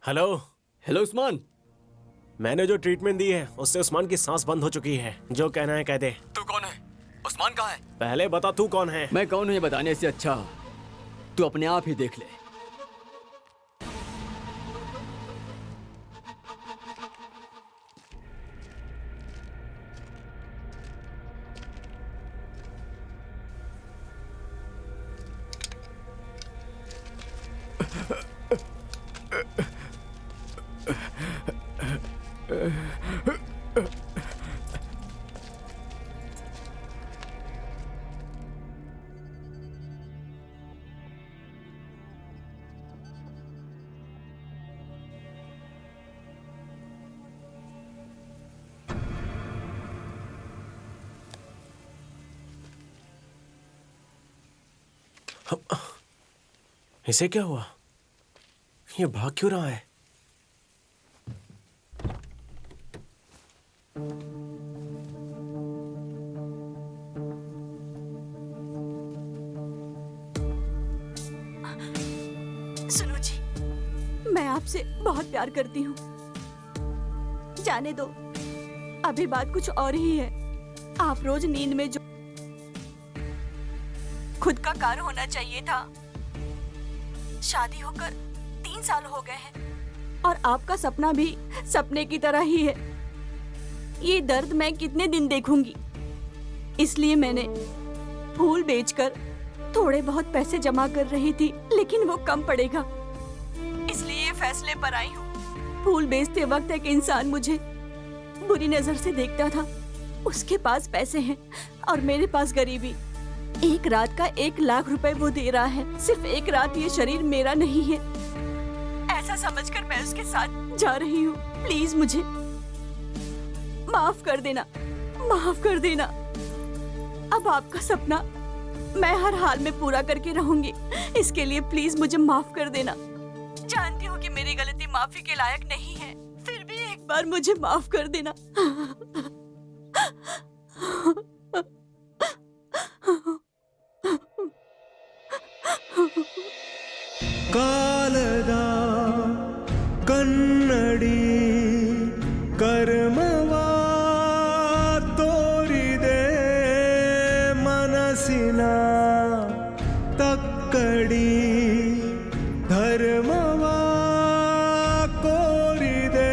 हेलो। हेलो उस्मान। मैंने जो ट्रीटमेंट दी है उससे उस्मान की सांस बंद हो चुकी है। जो कहना है कह दे। तू कौन है? उस्मान कहाँ है? पहले बता तू कौन है? मैं कौन हूँ ये बताने से अच्छा तू अपने आप ही देख ले। इसे क्या हुआ? ये भाग क्यों रहा है? सुनो जी, मैं आपसे बहुत प्यार करती हूँ। जाने दो, अभी बात कुछ और ही है। आप रोज नींद में जो खुद का कार होना चाहिए था। शादी होकर 3 साल हो गए हैं और आपका सपना भी सपने की तरह ही है। ये दर्द मैं कितने दिन देखूंगी, इसलिए मैंने फूल बेचकर थोड़े बहुत पैसे जमा कर रही थी, लेकिन वो कम पड़ेगा, इसलिए ये फैसले पर आई हूँ। फूल बेचते वक्त एक इंसान मुझे बुरी नजर से देखता था। उसके पास पैसे हैं और मेरे पास गरीबी। एक रात का 1 लाख रुपए वो दे रहा है। सिर्फ एक रात, ये शरीर मेरा नहीं है, ऐसा समझकर मैं उसके साथ जा रही हूँ। प्लीज मुझे माफ कर देना, माफ कर देना। अब आपका सपना मैं हर हाल में पूरा करके रहूंगी, इसके लिए प्लीज मुझे माफ कर देना। जानती हूँ कि मेरी गलती माफी के लायक नहीं है, फिर भी एक बार मुझे माफ कर देना। ಕಾಲದ ಕನ್ನಡಿ ಕರ್ಮವ ತೋರಿದೆ ಮನಸ್ಸಿನ ತಕ್ಕಡಿ ಧರ್ಮವ ಕೋರಿದೆ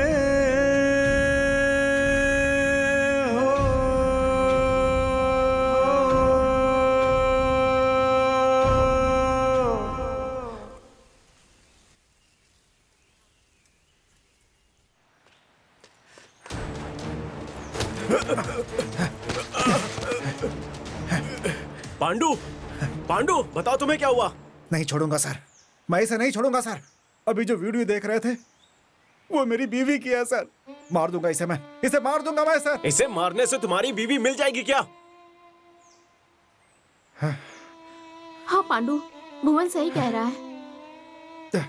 पांडु, पांडु, बताओ तुम्हें क्या हुआ? नहीं छोड़ूंगा सर, मैं इसे नहीं छोड़ूंगा सर। अभी जो वीडियो देख रहे थे वो मेरी बीवी की है सर। मार दूंगा इसे मैं, इसे मार दूंगा मैं सर। इसे मारने से तुम्हारी बीवी मिल जाएगी क्या? हाँ पांडु, भुवन सही कह रहा है।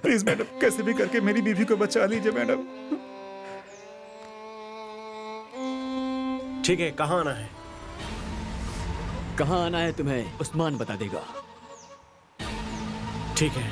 प्लीज मैडम, कैसे भी करके मेरी बीवी को बचा लीजिए मैडम। ठीक है, कहाँ आना है? कहाँ आना है तुम्हें उस्मान बता देगा। ठीक है।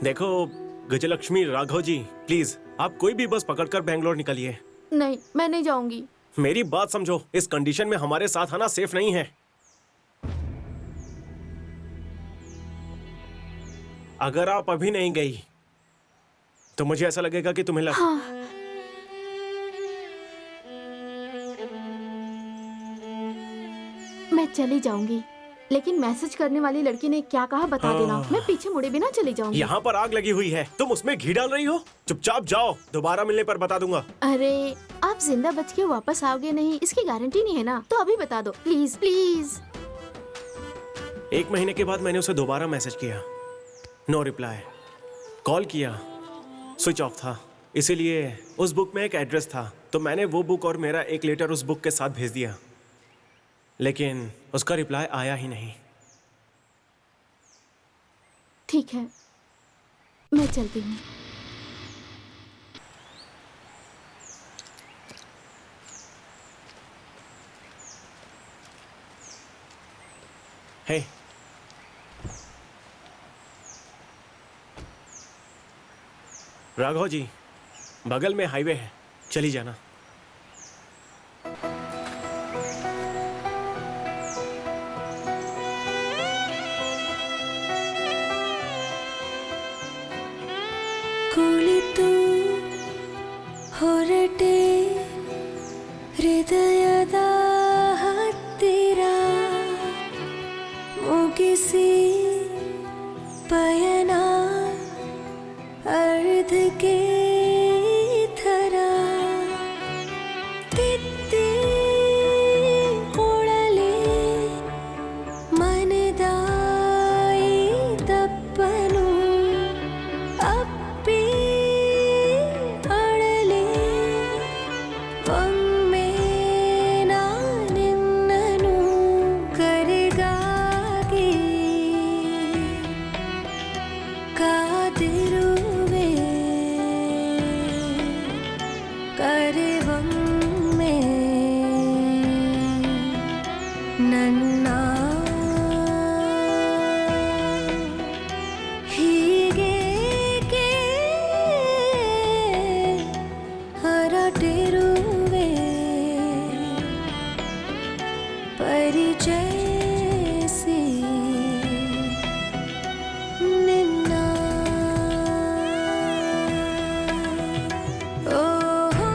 देखो गजलक्ष्मी, राघव जी, प्लीज आप कोई भी बस पकड़कर बेंगलोर निकलिए। नहीं, मैं नहीं जाऊंगी। मेरी बात समझो, इस कंडीशन में हमारे साथ आना सेफ नहीं है। अगर आप अभी नहीं गई तो मुझे ऐसा लगेगा कि तुम्हें हाँ। मैं चली जाऊंगी, लेकिन मैसेज करने वाली लड़की ने क्या कहा बता देना। मैं पीछे मुड़े बिना चली जाऊंगी। यहाँ पर आग लगी हुई है, तुम उसमें घी डाल रही हो। चुपचाप जाओ, दोबारा मिलने पर बता दूंगा। अरे आप जिंदा बच के वापस आओगे नहीं, इसकी गारंटी नहीं है ना, तो अभी बता दो प्लीज प्लीज। 1 महीने के बाद मैंने उसे दोबारा मैसेज किया, नो रिप्लाई। कॉल किया, स्विच ऑफ था। इसीलिए उस बुक में एक एड्रेस था, तो मैंने वो बुक और मेरा एक लेटर उस बुक के साथ भेज दिया, लेकिन उसका रिप्लाई आया ही नहीं। ठीक है, मैं चलती हूँ। हे, राघव जी, बगल में हाईवे है, चली जाना। हृदयदा हत्तिरा मुगिसी पयना अर्ध के थरा तित्ती कोळले मनदाई तप्पनु अप्पी अळले ಒಮ್ಮೆ ನಾನಿನ್ನನು ಕರೆಗಾಗಿ ಕಾದಿರುವೆ ಕರೆವೊಮ್ಮೆ ನನ್ನ ಹೀಗೇಕೆ ಹೊರಟಿರುವೆ ಪರಿಚಯಿಸಿ ನಿನ್ನ ಓಹೋ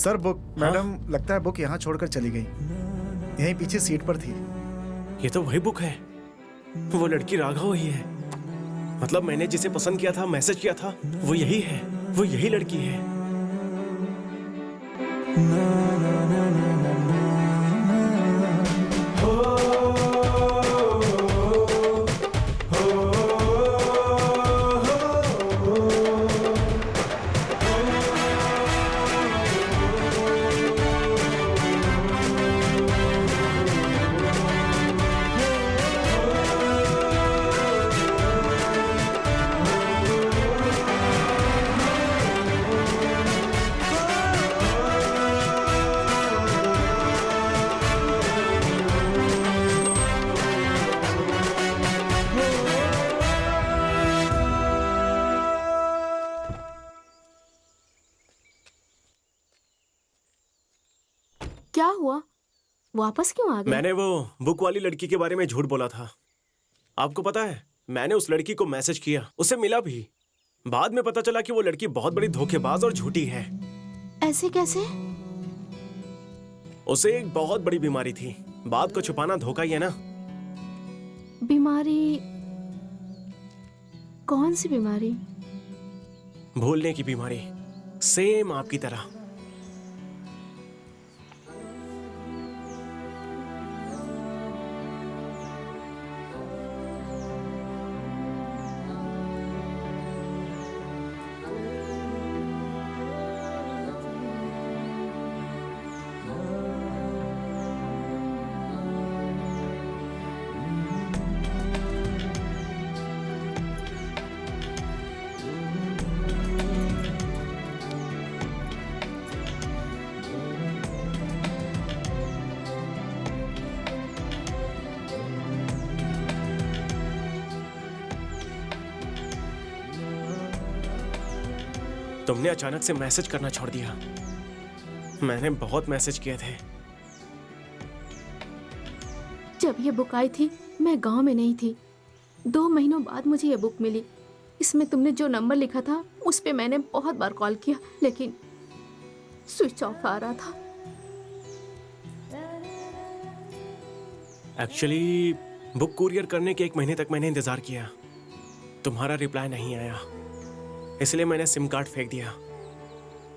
सर बुक मैडम लगता है बुक यहाँ छोड़कर चली गई। यहीं पीछे सीट पर थी। ये तो वही बुक है, वो लड़की राघव ही है। मतलब मैंने जिसे पसंद किया था, मैसेज किया था, वो यही है, वो यही लड़की है। क्या हुआ? वापस क्यों आ गए? मैंने वो बुक वाली लड़की के बारे में झूठ बोला था। आपको पता है, मैंने उस लड़की को मैसेज किया, उसे मिला भी। बाद में पता चला कि वो लड़की बहुत बड़ी धोखेबाज और झूठी है। ऐसे कैसे? उसे एक बहुत बड़ी बीमारी थी। बात को छुपाना धोखा ही है ना। बीमारी? कौन सी बीमारी? भूलने की बीमारी, सेम आपकी तरह। तुमने अचानक से मैसेज करना छोड़ दिया। मैंने बहुत मैसेज किए थे। जब ये बुक आई थी मैं गांव में नहीं थी। 2 महीनों बाद मुझे ये बुक मिली। इसमें तुमने जो नंबर लिखा था उस पे मैंने बहुत बार कॉल किया, लेकिन स्विच ऑफ आ रहा था। एक्चुअली बुक कुरियर करने के 1 महीने तक मैंने इंतजार किया। तुम्हारा रिप्लाई नहीं आया, इसलिए मैंने सिम कार्ड फेंक दिया।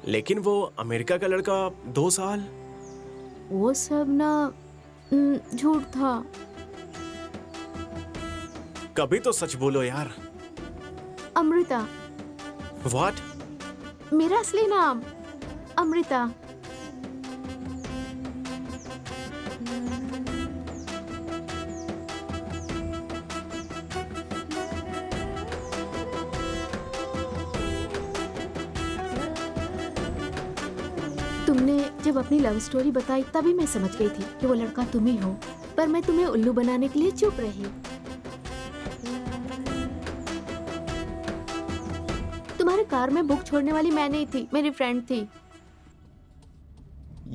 लेकिन वो अमेरिका का लड़का 2 साल, वो सब ना झूठ था। कभी तो सच बोलो यार। अमृता, व्हाट? मेरा असली नाम अमृता। तुमने जब अपनी लव स्टोरी बताई तभी मैं समझ गई थी कि वो लड़का तुम ही हो, पर मैं तुम्हें उल्लू बनाने के लिए चुप रही। तुम्हारे कार में बुक छोड़ने वाली मैं नहीं थी, मेरी फ्रेंड थी।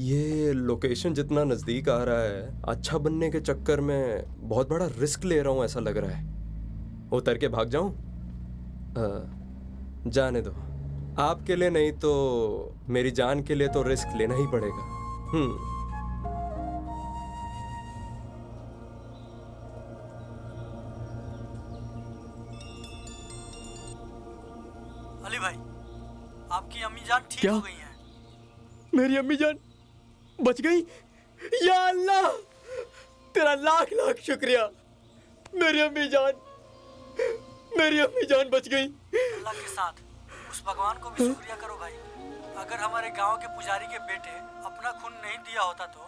ये लोकेशन जितना नजदीक आ रहा है, अच्छा बनने के चक्कर में बहुत बड़ा रिस्क ले रहा हूँ ऐसा लग रहा है। उतर के भाग जाऊं? जाने दो, आपके लिए नहीं तो मेरी जान के लिए तो रिस्क लेना ही पड़ेगा। अली भाई, आपकी अम्मी जान ठीक क्या? हो गई हैं। मेरी अम्मी जान बच गई? या अल्लाह, तेरा लाख लाख शुक्रिया। मेरी अम्मी जान बच गई। अल्लाह के साथ उस भगवान को भी शुक्रिया करो भाई। अगर हमारे गांव के पुजारी के बेटे अपना खून नहीं दिया होता तो,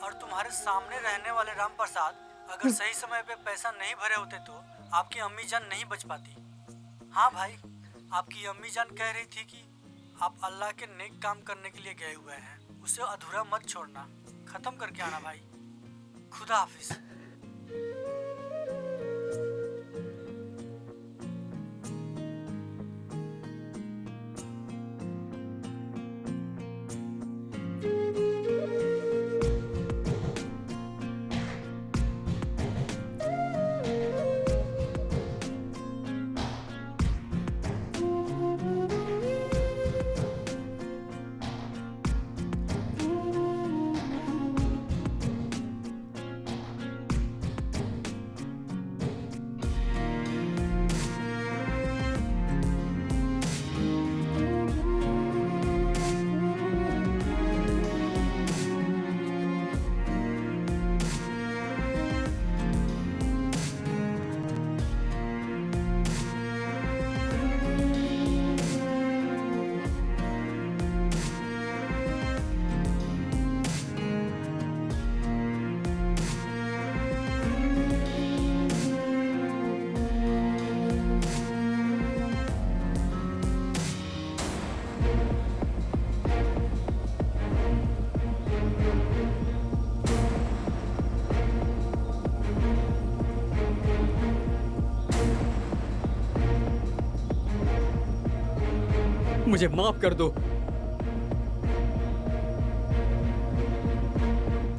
और तुम्हारे सामने रहने वाले राम प्रसाद अगर सही समय पे पैसा नहीं भरे होते तो आपकी अम्मी जान नहीं बच पाती। हाँ भाई, आपकी अम्मी जान कह रही थी कि आप अल्लाह के नेक काम करने के लिए गए हुए हैं, उसे अधूरा मत छोड़ना, खत्म करके आना भाई। खुदा हाफिज। मुझे माफ कर दो।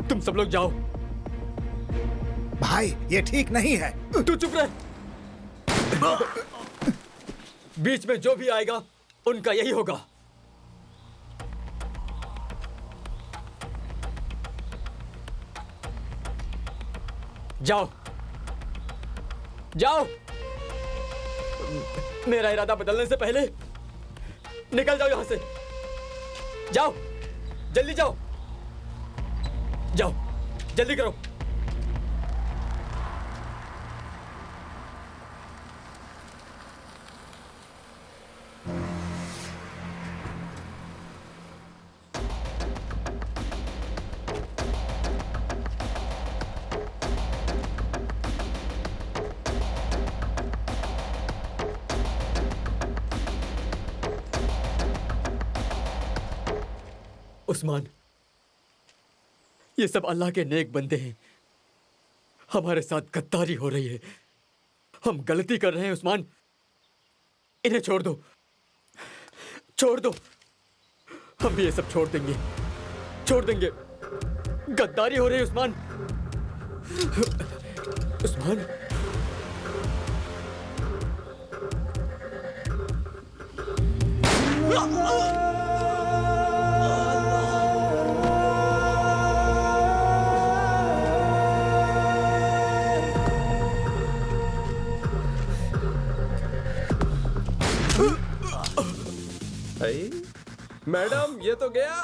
तुम सब लोग जाओ। भाई ये ठीक नहीं है। तू चुप रह। बीच में जो भी आएगा उनका यही होगा। जाओ जाओ। मेरा इरादा बदलने से पहले निकल जाओ यहां से। जाओ, जल्दी जाओ। जाओ, जल्दी करो। उस्मान, ये सब अल्लाह के नेक बंदे हैं। हमारे साथ गद्दारी हो रही है। हम गलती कर रहे हैं उस्मान। इन्हें छोड़ दो, छोड़ दो। हम भी ये सब छोड़ देंगे, छोड़ देंगे। गद्दारी हो रही है उस्मान। उस्मान, मैडम ये तो गया।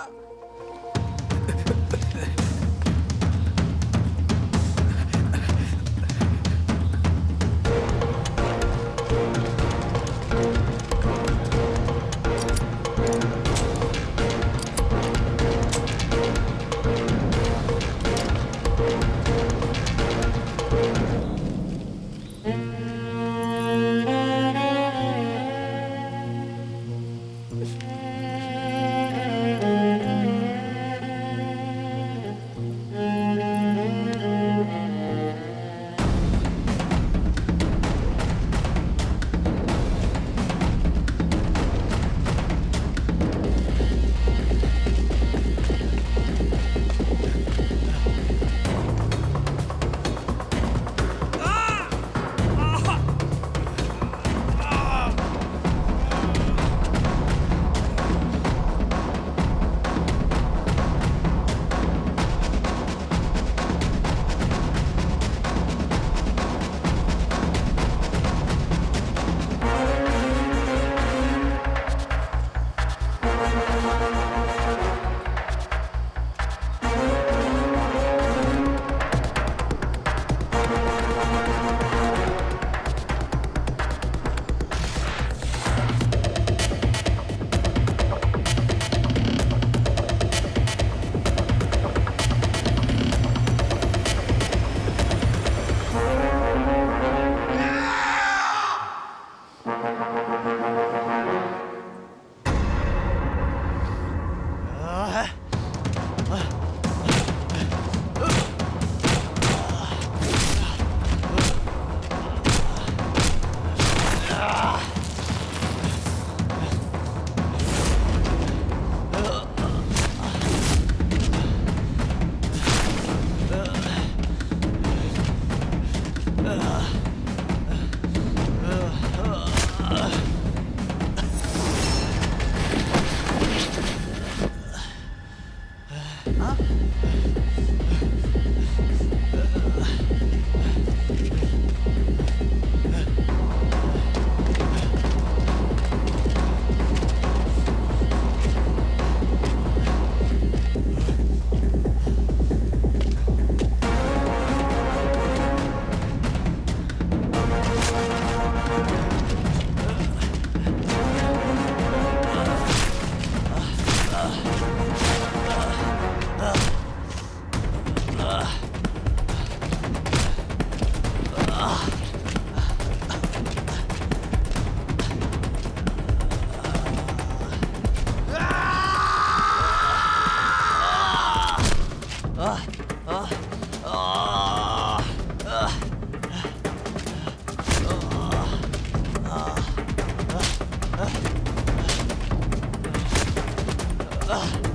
आह!